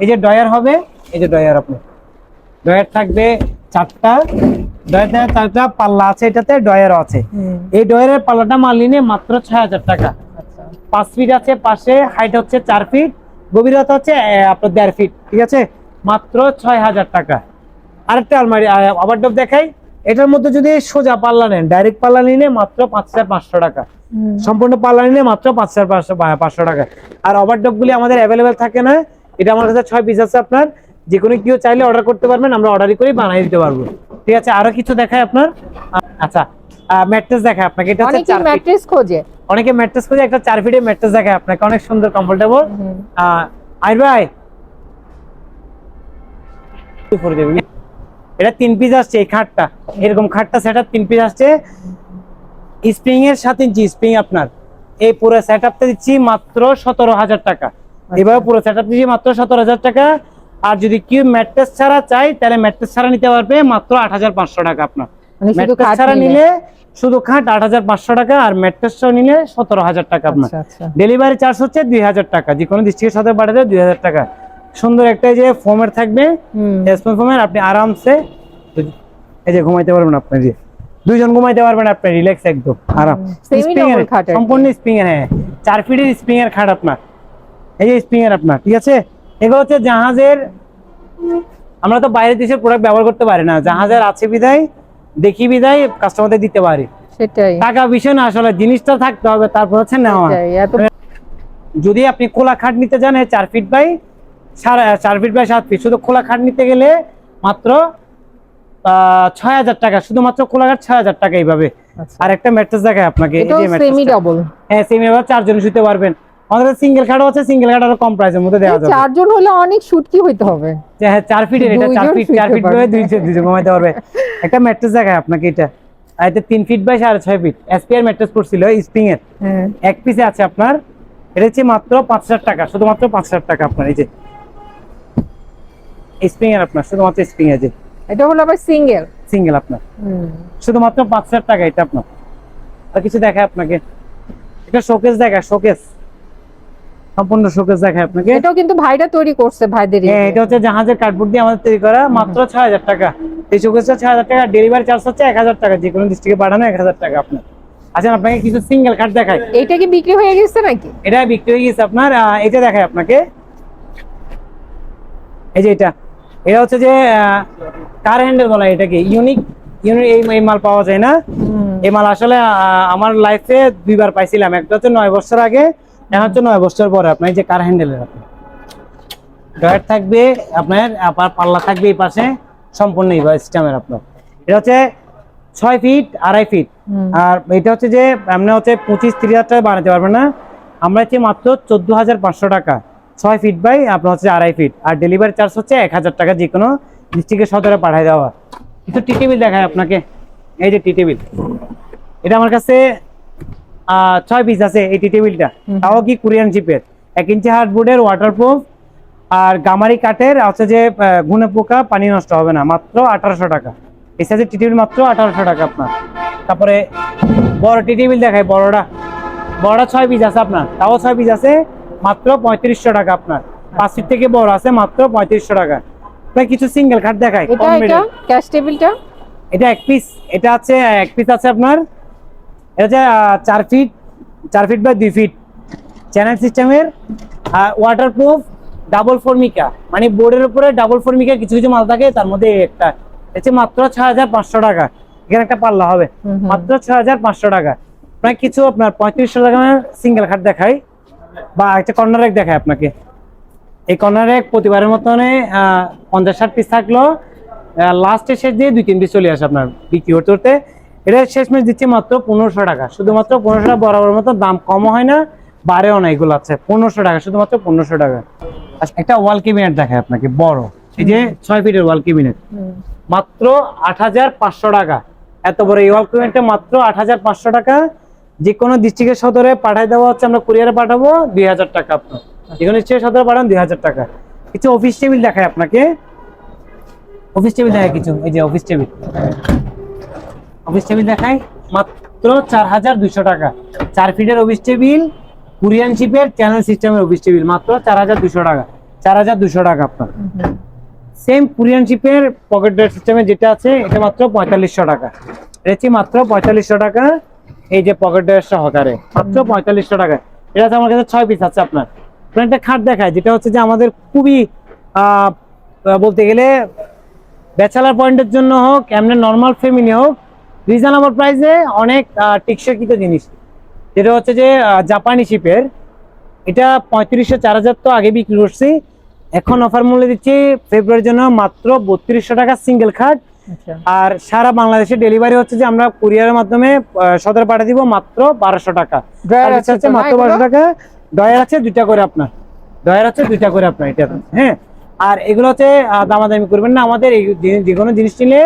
এই যে ডয়ার হবে, এই যে ডয়ার আপনার, ডয়ার থাকবে 4টা, ডয়ার 4টা পাল্লা আছে, এটাতে ডয়ারও আছে। এই ডয়ারের পাল্লাটা মাল নিয়ে মাত্র 6,000 টাকা। 5 ফিট আছে পাশে, হাইট হচ্ছে 4 ফিট, গভীরতা হচ্ছে আপনার 1.5 ফিট, ঠিক আছে, মাত্র 6,000 টাকা। আরেকটা আলমারি ওভারড্রপ দেখাই। এটার মধ্যে যদি সোজা পাল্লা নেন, ডাইরেক্ট পাল্লা নিলে মাত্র 5,500 টাকা, সম্পূর্ণ পাল্লা নিলে মাত্র 5,500 টাকা। আর ওভারড্রপ গুলি আমাদের অ্যাভেলেবেল থাকে না, এটা আমার কাছে 6 পিস আছে আপনার, যে কোনো কেউ চাইলে অর্ডার করতে পারবেন, আমরা অর্ডারই করে বানিয়ে দিতে পারবো, ঠিক আছে। আরো কিছু দেখাই আপনার। আচ্ছা, ম্যাট্রেস দেখাই আপনাকে। এটা হচ্ছে 4 ফিট ম্যাট্রেস খোঁজে, অনেকে ম্যাট্রেস খুঁজে, একটা 4 ফিটের ম্যাট্রেস দেখায় আপনাকে, অনেক সুন্দর কমফোর্টেবল। আইর ভাই এটা 3 পিস আসছে, এই খাটটা এরকম খাটটা সেটআপ 3 পিস আসছে, স্প্রিং এর 7 ইঞ্চি স্প্রিং আপনার। এই পুরো সেটআপটা দিচ্ছি মাত্র 17,000 টাকা। এভাবে পুরো সেটআপ দিচ্ছি মাত্র 17,000 টাকা। আর যদি কেউ ম্যাট্রেস ছাড়া চাই তাহলে ম্যাট্রেস ছাড়া নিতে পারবে মাত্র 8,500 টাকা আপনার। মানে শুধু ম্যাট্রেস খাট ছাড়া নিলে? নিলে শুধু খাট 8,500 টাকা, আর ম্যাট্রেস সহ নিলে 17,000 টাকা আপনার। আচ্ছা আচ্ছা। ডেলিভারি চার্জ হচ্ছে 2,000 টাকা, যে কোনো ডিস্ট্রিক্টের সাথে পাঠাতে 2,000 টাকা। সুন্দর একটা যে ফোমের থাকবে, স্পঞ্জ ফোমের, আপনি আরামসে এই যে ঘুমাইতে পারবেন, আপনি যে দুইজন ঘুমাইতে পারবেন, আপনি রিল্যাক্স একদম আরাম। Semi স্প্রিং এর double খাট আর কি। সম্পূর্ণ স্প্রিং এর, হ্যাঁ 4 ফিটের স্প্রিং এর খাট আপনার। এই যে স্প্রিং এর আপনার, ঠিক আছে। এগুলো হচ্ছে জাহাজের, আমরা তো বাইরের দেশের প্রোডাক্ট ব্যবহার করতে পারি না, জাহাজের আছে বিদায় দেখি বিদায় কাস্টমারদের দিতে পারি। সেটাই টাকা বিষয় না, আসলে জিনিসটা থাকতে হবে, তারপর হচ্ছে নেওয়া। সেটাই, এত যদি আপনি খোলা খাট নিতে চান 4 feet by 4 feet by 7 feet, শুধু খোলা খাট নিতে গেলে মাত্র 6,000 টাকা, শুধুমাত্র খোলা খাট 6,000 টাকা এইভাবে। আচ্ছা। আর একটা ম্যাট্রেস দেখায় আপনাকে, এই এটাও যে সেমি ম্যাট্রেসটা, ডাবল। হ্যাঁ সেমি ডাবল, 4 জন শুতে পারবেন। আমাদের সিঙ্গেল খাটও আছে, সিঙ্গেল খাট আরো কম প্রাইসের মধ্যে দেওয়া যাবে। 4 জন হলে অনেক শুটকি হইতে হবে। যে হ্যাঁ 4 ফিটের, এটা 4 ফিট, 4 ফিট দুইজন বাই শুইতে 200 ঘুমাইতে পারবে। একটা ম্যাট্রেস দেখায় আপনাকে, এটা আর এটা 3 feet by 6.5 feet SPR mattress পড়ছিল স্প্রিং এর, হ্যাঁ এক পিসে আছে আপনার। এটা হচ্ছে মাত্র 5,000 টাকা, শুধুমাত্র 5,000 টাকা আপনার। এই যে স্প্রিং এর আপনার, শুধুমাত্র স্প্রিং এর, যে এটা হলো আবার সিঙ্গেল। সিঙ্গেল আপনার, শুধুমাত্র 5,000 টাকা এটা আপনার। আর কিছু দেখায় আপনাকে, এটা শোকেস দেখায়, শোকেস সম্পূর্ণ শোকেস দেখায় আপনাকে। এটাও কিন্তু ভাইরা তৈরি করছে, ভাইদের হ্যাঁ এটা হচ্ছে জাহাজের কার্ডবোর্ড দিয়ে আমাদের তৈরি করা, মাত্র 6,000 টাকা। এই শোকেসটা 6,000 টাকা, ডেলিভারি চার্জ হচ্ছে 1,000 টাকা, যে কোনো ডিস্ট্রিক্টে পাঠানো 1,000 টাকা আপনার। আচ্ছা আপনাকে কিছু সিঙ্গেল খাট দেখায়। এইটা কি বিক্রি হয়ে গেছে নাকি? এটা বিক্রি হয়ে গেছে আপনার। এটা দেখায় আপনাকে, এই যে এটা হচ্ছে যে কার হ্যান্ডেল বলা, এটাকে ইউনিক এই মাল পাওয়া যায় না। এই মাল আসলে আমার লাইফে 2বার পাইছিলাম, একটা হচ্ছে 9 বছর আগে, এখন হচ্ছে 9 বছর পরে। আপনার এই যে কার হ্যান্ডেলের আপনার ডয়ার থাকবে, আপনার আবার পাল্লা থাকবে এই পাশে, সম্পূর্ণ এই সিস্টেমের আপনার। এটা হচ্ছে 6 ফিট 2.5 ফিট। আর এটা হচ্ছে যে আপনি হচ্ছে 25-30 হাজার টাকা বানাতে পারবেন না, আমরা হচ্ছে মাত্র 14,500 টাকা 6 ফিট বাই আপনার হচ্ছে 2.5 ফিট। আর ডেলিভারি চার্জ হচ্ছে 1,000 টাকা, যে কোনো ডিস্ট্রিক্টের সদরে পাঠিয়ে দেওয়া। কিছু টি টেবিল দেখায় আপনাকে, এই যে টি টেবিল, এটা আমার কাছে 6 পিস আছে। এই টি টেবিলটা তাও কি কোরিয়ান শিপের, 1 ইঞ্চি হার্ডবোর্ডের, ওয়াটারপ্রুফ, আর গামারি কাঠের, হচ্ছে যে ঘুনে পোকা পানি নষ্ট হবে না, মাত্র 1,800 টাকা। এই সাইজের টি টেবিল মাত্র 1,800 টাকা আপনার। তারপরে বড় টি টেবিল দেখায়, বড়টা 6 পিস আছে আপনার, তাও 6 পিস আছে, মাত্র 3,500 টাকা আপনার। 5 ফিট থেকে বড় আছে, মাত্র 3,500 টাকা। কিছু সিঙ্গেল খাট দেখায়, এটা ক্যাশ টেবিলটা, এটা 1 পিস, এটা আছে 1 পিস আছে আপনার। এটা হচ্ছে 4 ফিট বাই 2 ফিট চ্যানেল সিস্টেমের, ওয়াটারপ্রুফ, ডাবল ফর্মিকা, মানে বোর্ডের উপরে ডাবল ফর্মিকা কিছু কিছু মাল থাকে, তার মধ্যে একটা হচ্ছে মাত্র 6,500 টাকা। এখানে একটা পাল্লা হবে, মাত্র 6,500 টাকা। আপনার কিছু আপনার 3,500 টাকা সিঙ্গেল খাট দেখাই, বা একটা কর্নার রেক দেখায় আপনাকে। এই কর্নার রেক প্রতিবারের মতনে 50-60 পিস থাকলো, লাস্টের শেষ দিয়ে 2-3 পিস চলে আসে আপনার বিক্রি করতে করতে। এটা শেষমেশ দিচ্ছে মাত্র 1,500 টাকা, শুধুমাত্র 1,500 টাকা। বরাবর মতো দাম কম হয় না, বাড়েও না, এগুলো আছে 1,500 টাকা, শুধুমাত্র 1,500 টাকা। একটা ওয়াল ক্যাবিনেট দেখায় আপনাকে, বড়, এই যে 6 ফিটের ওয়াল ক্যাবিনেট, মাত্র 8,500 টাকা। এত বড় এই ওয়াল ক্যাবিনেটটা মাত্র 8,500 টাকা। যে কোনো ডিস্ট্রিক্টের সদরে পাঠাই দেওয়া হচ্ছে, আমরা কুরিয়ারে পাঠাবো 2,000 টাকা আপনার। যে কোনো ডিস্ট্রিক্টের সদরে পাঠান 2,000 টাকা। কিছু অফিস টেবিল দেখায় আপনাকে, অফিস টেবিল দেখায় কিছু, এই যে অফিস টেবিল দেখায় মাত্র 4,200 টাকা। 4 ফিটের অফিস টেবিল, কোরিয়ান শিপের চ্যানেল সিস্টেমের অফিস টেবিল, মাত্র 4,200 টাকা। 4,200 টাকা আপনার। সেম কোরিয়ান শিপের পকেট ড্রয়ার সিস্টেমে যেটা আছে, এটা মাত্র 4,500 টাকা। এটা হচ্ছে মাত্র 4,500 টাকা। এই যে পকেট ড্রয়ার সহকারে মাত্র 4,500 টাকা। এটা আমার কাছে 6 পিস আছে আপনার। একটা খাট দেখায়, যেটা হচ্ছে যে আমাদের খুবই বলতে গেলে ব্যাচেলার পয়েন্টের জন্য হোক, এমনি নর্মাল ফ্যামিলি হোক, রিজনেবল প্রাইসে অনেক টিকসইকৃত জিনিস। যেটা হচ্ছে যে জাপানি শিপের, এটা 3,500-4,000 তো আগে বিক্রি করছি, এখন অফার মূল্যে দিচ্ছি ফেব্রুয়ারির জন্য মাত্র 3,200 টাকা সিঙ্গেল খাট। আচ্ছা আর সারা বাংলাদেশে ডেলিভারি হচ্ছে যে আমরা কুরিয়ারের মাধ্যমে সদরে পাঠিয়ে দিব মাত্র 1200 টাকা। ড্রয়ার আর আছে হচ্ছে তো না মাত্র এগুলো? 1200 টাকা। ডয়ার আছে দুইটা করে আপনার, ডয়ার আছে দুইটা করে আপনার এটা, হ্যাঁ। আর এগুলো হচ্ছে দামাদামি করবেন না, আমাদের এই যে কোনো জিনিস নিলে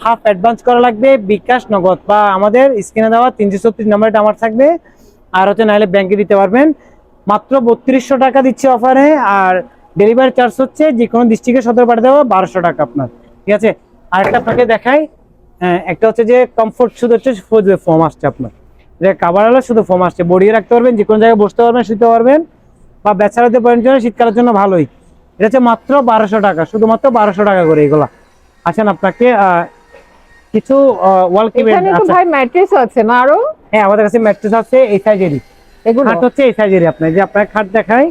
হাফ অ্যাডভান্স করা লাগবে, বিকাশ নগদ বা আমাদের স্ক্রিনে দেওয়া 336 নাম্বারটা আমার থাকবে, আর হচ্ছে নাহলে ব্যাংকে দিতে পারবেন। মাত্র 3200 টাকা দিচ্ছি অফারে। আর ডেলিভারি চার্জ হচ্ছে যে কোনো ডিস্ট্রিক্টে সদর পাঠিয়ে দেওয়া 1200 টাকা আপনার, ঠিক আছে। আরেকটা আপনাকে দেখাই, একটা হচ্ছে যে কমফোর্ট শুধু হচ্ছে ফোম আসছে আপনার, যে কাভার হলো শুধু ফোম আসছে, বডিয়ে রাখতে পারবেন, যে কোনো জায়গায় বসতে পারবেন, শুতে পারবেন, বা বেচারাতে পারেন জন্য শীতকালের জন্য ভালোই। এটা হচ্ছে মাত্র 1200 টাকা, শুধুমাত্র 1200 টাকা করে এগুলা। আসেন আপনাকে কিছু ওয়াল কেবিনেট এখানে তো আছে। ভাই ম্যাট্রেস আছে না আরো? হ্যাঁ, আমাদের কাছে ম্যাট্রেস আছে এই সাইজেরই। এগুলো খাট হচ্ছে এই সাইজেরই, আপনার যে আপনার খাট দেখাই,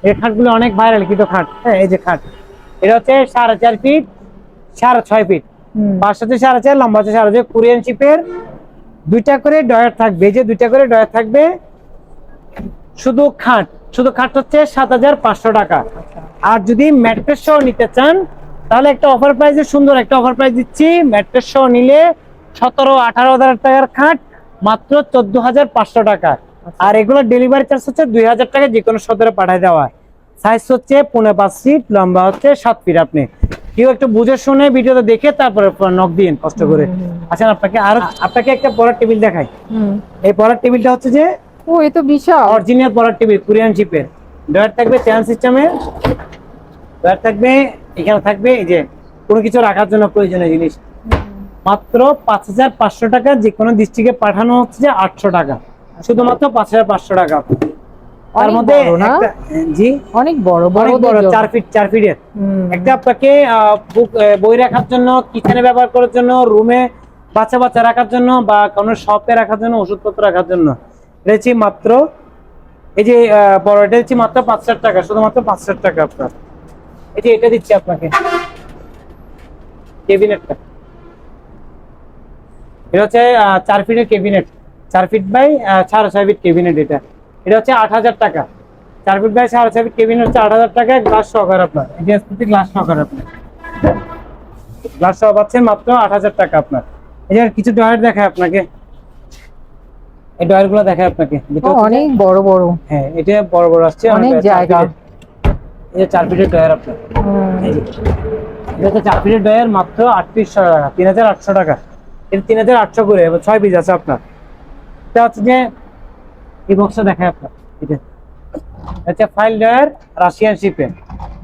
এই খাটগুলো অনেক ভাইরাল কিন্তু খাট, হ্যাঁ। এই যে খাট, এটা হচ্ছে 4.5 ফিট 6.5 ফিট, পাঁচ হচ্ছে 4.5, লম্বা হচ্ছে 4.5। কোরিয়ান শিপের দুইটা করে ডয়ার থাকবে, এই যে দুইটা করে ডয়ার থাকবে। শুধু খাট হচ্ছে 7500 টাকা। আর যদি ম্যাট্রেস সহ নিতে চান তাহলে একটা অফার প্রাইসে সুন্দর একটা অফার প্রাইস দিচ্ছি। ম্যাট্রেস সহ নিলে 17-18 হাজার টাকার খাট মাত্র 14,500 টাকা। আর এগুলো ডেলিভারি চার্জ হচ্ছে 2000 টাকা, যে কোনো সদরে পাঠায় দেওয়া। সাইজ হচ্ছে 5.5 ফিট, লম্বা হচ্ছে 7 ফিট। আপনি কেউ একটু বুঝে শুনে ভিডিওটা দেখে তারপরে নক দিন কষ্ট করে। আচ্ছা, আপনাকে একটা পড়ার টেবিল দেখাই। এই পড়ার টেবিলটা হচ্ছে যে ও এ তো বিশাল। অরিজিনাল পড়ার টেবিল, কোরিয়ান শিপের। ডয়ার থাকবে চ্যানেল সিস্টেমের, ডয়ার থাকবে, এখানে থাকবে এই যে কোনো কিছু রাখার জন্য প্রয়োজনীয় জিনিস। মাত্র 5500 টাকা, যে কোনো ডিস্ট্রিক্টে পাঠানো হচ্ছে যে 800 টাকা, শুধুমাত্র 5500 টাকা। তার অনেক মধ্যে বড় না? জি অনেক বড় অনেক বড়, বড় 4 ফিটের। একটা আপনাকে বই রাখার জন্য, কিচেনে ব্যবহার করার জন্য, রুমে বাচ্চা রাখার জন্য, বা কোনো শপে রাখার জন্য, ওষুধপত্র রাখার জন্য। এটা হচ্ছে মাত্র, এই যে বড়, এটা হচ্ছে মাত্র 5000 টাকা, শুধুমাত্র 5000 টাকা আপনার। এই যে এটা দিচ্ছি আপনাকে কেবিনেটটা, এটা হচ্ছে 4 ফিটের cabinet, 4 feet by 6.5 feet cabinet. এটা হচ্ছে 8000 টাকা। 4 ফিট বাই 6.5 ফিট কেবিনেট হচ্ছে 8000 টাকা, গ্লাস সহকারে আপনার, এই গ্লাস সহকারে আপনার, গ্লাস সহ পাচ্ছেন মাত্র 8000 টাকা আপনার। এই যে কিছু ডয়ার দেখায় আপনাকে, এই ডয়ার গুলো দেখায় আপনাকে, অনেক বড় বড়। হ্যাঁ, এটা বড় বড় আসছে, অনেক জায়গা। এই যে 4 ফিটের ডয়ার আপনার, এই যে এটা হচ্ছে 4 ফিটের ডয়ার মাত্র 3800 টাকা, 3800 টাকা। এটা 3800 করে 6 পিস আছে আপনার। এটা হচ্ছে যে এই বক্সটা দেখায় আপনার, এটা আচ্ছা ফাইল ডয়ার রাশিয়ান শিপে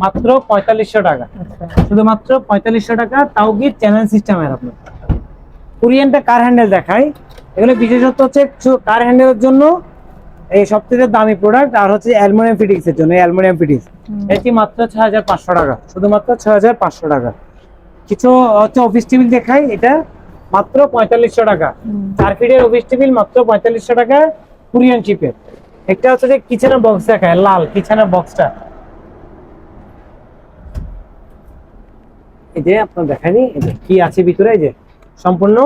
মাত্র 4500 টাকা, শুধুমাত্র 4500 টাকা, তাও কি চ্যানেল সিস্টেমের। আপনার কোরিয়ানটা কার হ্যান্ডেল দেখায়, এগুলো বিশেষত হচ্ছে কার হ্যান্ডেলের জন্য এই সবথেকে দামি প্রোডাক্ট। আর হচ্ছে অ্যালুমিনিয়াম ফিটিংস এর জন্য, অ্যালুমিনিয়াম ফিটিংস এটি মাত্র 6500 টাকা, শুধুমাত্র 6500 টাকা। কিছু হচ্ছে অফিস টেবিল দেখাই, এটা মাত্র 4500 টাকা, 4 ফিটের অফিস টেবিল মাত্র 4500 টাকা, কোরিয়ান শিপের। একটা হচ্ছে যে কিচেনের বক্স দেখায়, লাল কিচেনের বক্সটা, এই যে আপনার দেখায়নি, এই যে কি আছে ভিতরে, এই যে সম্পূর্ণ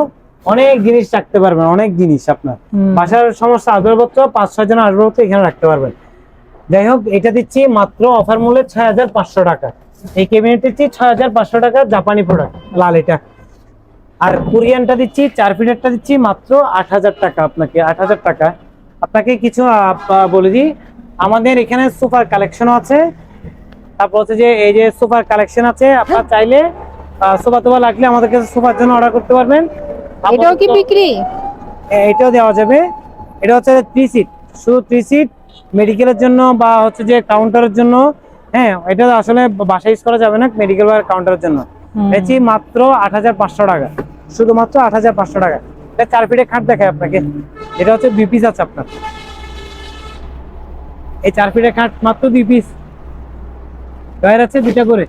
অনেক জিনিস রাখতে পারবেন, অনেক জিনিস আপনার বাসার সমস্ত আসবাবপত্র, 5-6 জন আসবাবপত্র এখানে রাখতে পারবেন। যাই হোক, এটা দিচ্ছি মাত্র অফার মূল্যে 6500 টাকা। এই ক্যাবিনেট দিচ্ছি 6500 টাকা, জাপানি প্রোডাক্ট, লাল এটা। আর কোরিয়ানটা দিচ্ছি 4 ফিটেরটা দিচ্ছি মাত্র 8000 টাকা আপনাকে, 8000 টাকা। আপনাকে কিছু বলে দিই, আমাদের এখানে সোফার কালেকশন আছে, তারপর হচ্ছে যে এই যে সোফার কালেকশন আছে। আপনারা চাইলে সোফা তোফা লাগলে আমাদের কাছে সোফার জন্য অর্ডার করতে পারবেন। এটাও কি বিক্রি? এটাও দেওয়া যাবে। এটা হচ্ছে 3 সিট, শুধু 3 সিট মেডিকেলের জন্য বা হচ্ছে যে কাউন্টারের জন্য। হ্যাঁ, এটা আসলে বাসায় ইউজ করা যাবে না, মেডিকেল বা কাউন্টারের জন্য। এটি মাত্র 8500 টাকা, শুধুমাত্র 8500 টাকা। এটা 4 ফিটের খাট দেখায় আপনাকে, এটা হচ্ছে 2 পিস আছে আপনার। এই 4 ফিটের খাট মাত্র 2 পিস, ডয়ার আছে 2টা করে।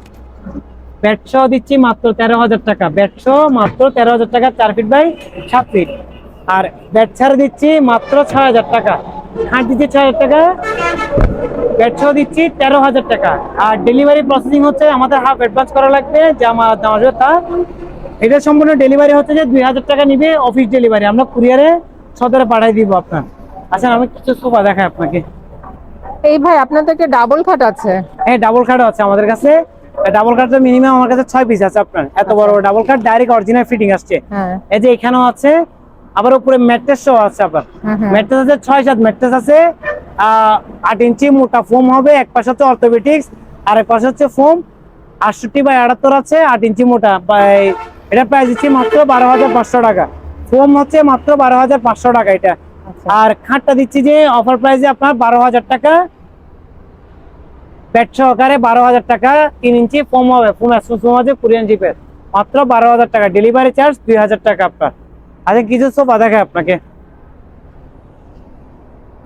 বেড সহ দিচ্ছি মাত্র 13000 টাকা, বেড সহ মাত্র 13000 টাকা, 4 ফিট বাই 7 ফিট। আর বেড ছাড়া দিচ্ছি মাত্র 6000 টাকা, খাট দিচ্ছি 6000 টাকা, বেড সহ দিচ্ছি 13000 টাকা। আর ডেলিভারি প্রসেসিং হচ্ছে আমাদের হাফ অ্যাডভান্স করা লাগবে, যে আমার তা এটা সম্পূর্ণ ডেলিভারি হচ্ছে যে 2000 টাকা নিবে অফিস ডেলিভারি, আমরা কুরিয়ারে সদরে পাঠিয়ে দিব আপনার। আচ্ছা, আমি কিছু সোফা দেখাই আপনাকে। এই ভাই আপনার তো একটা ডাবল খাট আছে। হ্যাঁ, ডাবল খাটও আছে আমাদের কাছে। ডাবল কাট মিনিমাম আমার কাছে 6 পিস আছে আপনার, এত বড় ডাবল কাট ডাইরেক্ট অরিজিনাল ফিটিং আসছে। হ্যাঁ এই যে এখানেও আছে, আবার উপরে ম্যাট্রেস সহ আছে আবার। হুম। ম্যাট্রেস আছে 6-7 ম্যাট্রেস আছে, 8 ইঞ্চি মোটা ফোম হবে, এক পাশে হচ্ছে অর্থোপেডিক্স আর এক পাশে হচ্ছে ফোম। 68/78 আছে, 8 ইঞ্চি মোটা। এটা প্রাইস দিচ্ছি মাত্র 12,500 টাকা। ফোম হচ্ছে মাত্র 12,500 টাকা এটা। আচ্ছা। আর খাটটা দিচ্ছি যে অফার প্রাইসে আপনার 12,000 টাকা, ব্যাট সহকারে 12,000 টাকা। 3 ইঞ্চি ফোম হবে, ফোম আছে কোরিয়ান জিপের, মাত্র 12,000 টাকা। ডেলিভারি চার্জ 2,000 টাকা আপনার। আচ্ছা কিছু সোফা দেখায় আপনাকে।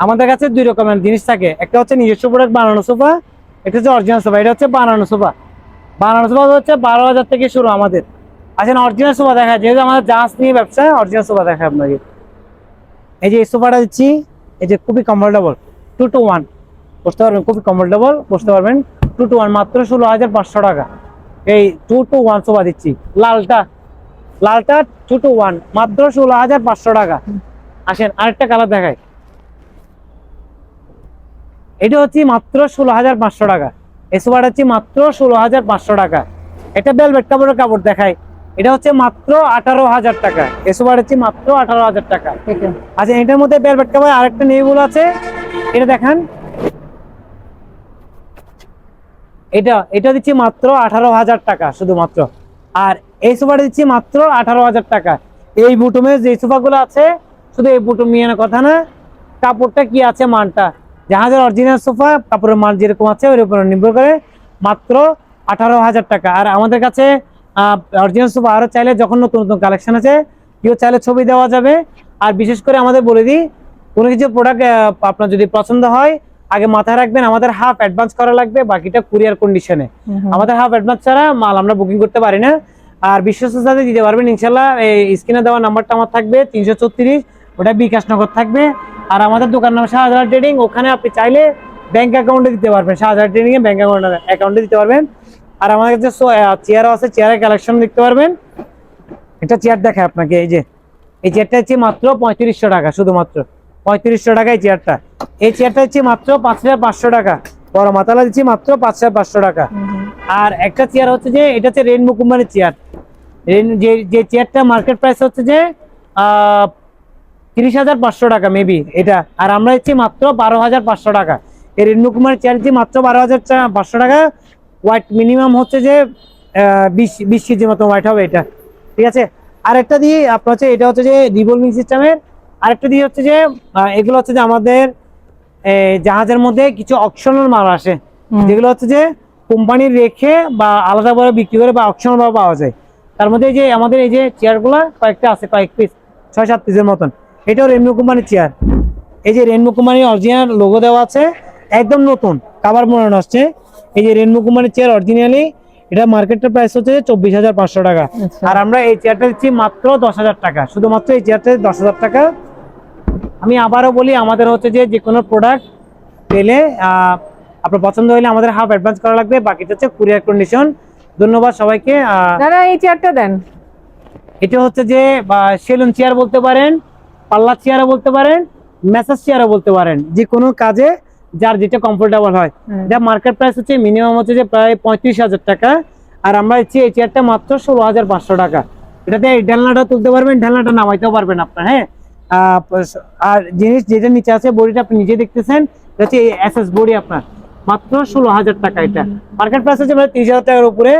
আমাদের কাছে 2 রকমের জিনিস থাকে, একটা হচ্ছে নিজস্ব প্রোডাক্ট বানানো সোফা, একটা হচ্ছে অরিজিনাল সোফা। এটা হচ্ছে বানানো সোফা। বানানো সোফা হচ্ছে 12,000 থেকে শুরু আমাদের। আচ্ছা অরিজিনাল সোফা দেখা, যেহেতু আমাদের জাহাজ নিয়ে ব্যবসা, অরিজিনাল সোফা দেখায় আপনাকে। এই যে এই সোফাটা দিচ্ছি, এই যে খুবই কমফোর্টেবল, 2 to 1 বসতে পারবেন, খুবই কমফোর্টেবল বসতে পারবেন। 2 to 1 মাত্র 16,500 টাকা। এই 2 to 1 সোফা দিচ্ছি, লালটা 2 to 1 মাত্র 16,500 টাকা। আসেন আরেকটা কালার দেখায়, এটা হচ্ছে মাত্র 16,500 টাকা। এই সোফাটা হচ্ছে মাত্র 16,500 টাকা। এটা ভেলভেট কাপড়ের কাপড় দেখায়, এটা হচ্ছে মাত্র 18,000 টাকা। এই সোফাটা হচ্ছে মাত্র 18,000 টাকা। এটা আচ্ছা এটার মধ্যে ভেলভেট কাপড় আরেকটা নেভিবল আছে, এটা দেখান। এটা দিচ্ছি মাত্র 18,000 টাকা শুধুমাত্র। আর এই সোফাটা দিচ্ছি মাত্র 18,000 টাকা। এই বুটুমে যে সোফাগুলো আছে, শুধু এই বুটুম নিয়ে না কথা না, কাপড়টা কি আছে মানটা, জাহাজের অরিজিনাল সোফা কাপড়ের মান যেরকম আছে ওর উপর নির্ভর করে মাত্র 18,000 টাকা। আর আমাদের কাছে অরিজিনাল সোফা আরো চাইলে যখন নতুন নতুন কালেকশন আছে, কেউ চাইলে ছবি দেওয়া যাবে। আর বিশেষ করে আমাদের বলে দিই, কোনো কিছু প্রোডাক্ট আপনার যদি পছন্দ হয়, আগে মাথায় রাখবেন আমাদের হাফ অ্যাডভান্স করা লাগবে, বাকিটা কুরিয়ার কন্ডিশনে। আমাদের হাফ অ্যাডভান্স ছাড়া মাল আমরা বুকিং করতে পারি না। আর বিশ্বস্ততার সাথে দিতে পারবেন ইনশাল্লাহ। এই স্ক্রিনে দেওয়া নাম্বারটা আমার থাকবে 334, ওটা বিকাশ নগর থাকবে। আর আমাদের দোকান নাম শাহজালাল ট্রেডিং, ওখানে আপনি চাইলে ব্যাংক অ্যাকাউন্টে দিতে পারবেন, শাহজালাল ট্রেডিং এ ব্যাংক অ্যাকাউন্টে দিতে পারবেন। আর আমাদের কাছে চেয়ারও আছে, চেয়ারের কালেকশন দেখতে পারবেন। একটা চেয়ার দেখায় আপনাকে, এই যে এই চেয়ারটা হচ্ছে মাত্র 3500 টাকা, শুধুমাত্র 3500 টাকা এই চেয়ারটা। এই চেয়ারটা হচ্ছে মাত্র 5,500 টাকা। বড় মাতালা দিচ্ছি মাত্র 5,500 টাকা। আর একটা চেয়ার হচ্ছে যে এটা হচ্ছে রেনবো কোম্পানির চেয়ার। যে চেয়ারটা মার্কেট প্রাইস হচ্ছে যে 30,500 টাকা মেবি এটা। আর আমরা হচ্ছে মাত্র 12,500 টাকা। এই রেনবো কোম্পানির চেয়ার হচ্ছে মাত্র 12,500 টাকা। ওয়াইট মিনিমাম হচ্ছে যে 20 কেজি মতো ওয়াইট হবে এটা, ঠিক আছে। আরেকটা দিয়ে আপনার হচ্ছে এটা হচ্ছে যে রিভলভিং সিস্টেমের। আরেকটা দিয়ে হচ্ছে যে এগুলো হচ্ছে যে আমাদের জাহাজের মধ্যে কিছু অপশনাল মাল আসে, যেগুলো হচ্ছে যে কোম্পানির রেখে বা আলাদাভাবে বিক্রি করে বা অপশনাল ভাবে পাওয়া যায়। তার মধ্যে এই যে আমাদের এই যে চেয়ারগুলো কয়েকটা আছে, কয়েক পিস, 6-7 পিসের মতন। এটাও রেনবো কোম্পানির চেয়ার। এই যে রেনবো কোম্পানির অরিজিনাল লোগো দেওয়া আছে, একদম নতুন কাভার মোড়ানো আসছে। এই যে রেনবো কোম্পানির চেয়ার অরিজিনালি, এটা মার্কেটের প্রাইস হচ্ছে 24,500 টাকা। আর আমরা এই চেয়ারটা দিচ্ছি মাত্র 10,000 টাকা, শুধুমাত্র এই চেয়ারটা 10,000 টাকা। আমি আবারও বলি, আমাদের হচ্ছে যে কোনো প্রোডাক্ট পেলে আপনার পছন্দ হলে আমাদের হাফ অ্যাডভান্স করা লাগবে, বাকিটা হচ্ছে কুরিয়ার কন্ডিশন। ধন্যবাদ সবাইকে। দাদা এই চেয়ারটা দেন। এটা হচ্ছে যে সেলুন চেয়ার বলতে পারেন, পাল্লা চেয়ারও বলতে পারেন, ম্যাসাজ চেয়ারও বলতে পারেন, যে কোনো কাজে যার যেটা কমফোর্টেবল হয়। যা মার্কেট প্রাইস হচ্ছে মিনিমাম হচ্ছে যে প্রায় 35,000 টাকা। আর আমরা হচ্ছে এই চেয়ারটা মাত্র 16,500 টাকা। এটাতে ঢালনাটা তুলতে পারবেন, ঢালনাটা নামাইতেও পারবেন আপনার। হ্যাঁ, আর জিনিস যেটা নিচে আছে, বডিটা আপনি নিজে দেখতেছেন, এটা হচ্ছে এসএস বডি আপনার, মাত্র 16,000 টাকা। এটা মার্কেট প্রাইস হচ্ছে প্রায় 30,000 টাকার উপরে।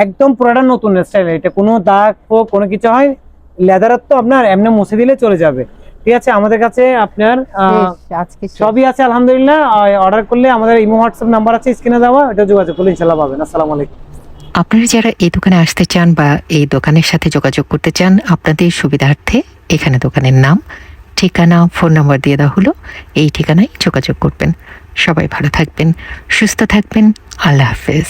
একদম পুরোটা নতুন স্টাইল, এটা কোনো দাগ কোনো কিছু হয়, লেদারের তো আপনার এমনি মুছে দিলে চলে যাবে, ঠিক আছে। আমাদের কাছে আপনার আজকে সবই আছে আলহামদুলিল্লাহ। অর্ডার করলে আমাদের ইমো হোয়াটসঅ্যাপ নাম্বার আছে স্ক্রিনে দেওয়া, এটা যোগাযোগ করলে ইনশাআল্লাহ পাবেন। আসসালামু আলাইকুম। আপনারা যারা এই দোকানে আসতে চান বা এই দোকানের সাথে যোগাযোগ করতে চান, আপনাদের সুবিধার্থে এখানে দোকানের নাম, ঠিকানা, ফোন নাম্বার দিয়ে দেওয়া হলো। এই ঠিকানায় যোগাযোগ করবেন। সবাই ভালো থাকবেন, সুস্থ থাকবেন। আল্লাহ হাফেজ।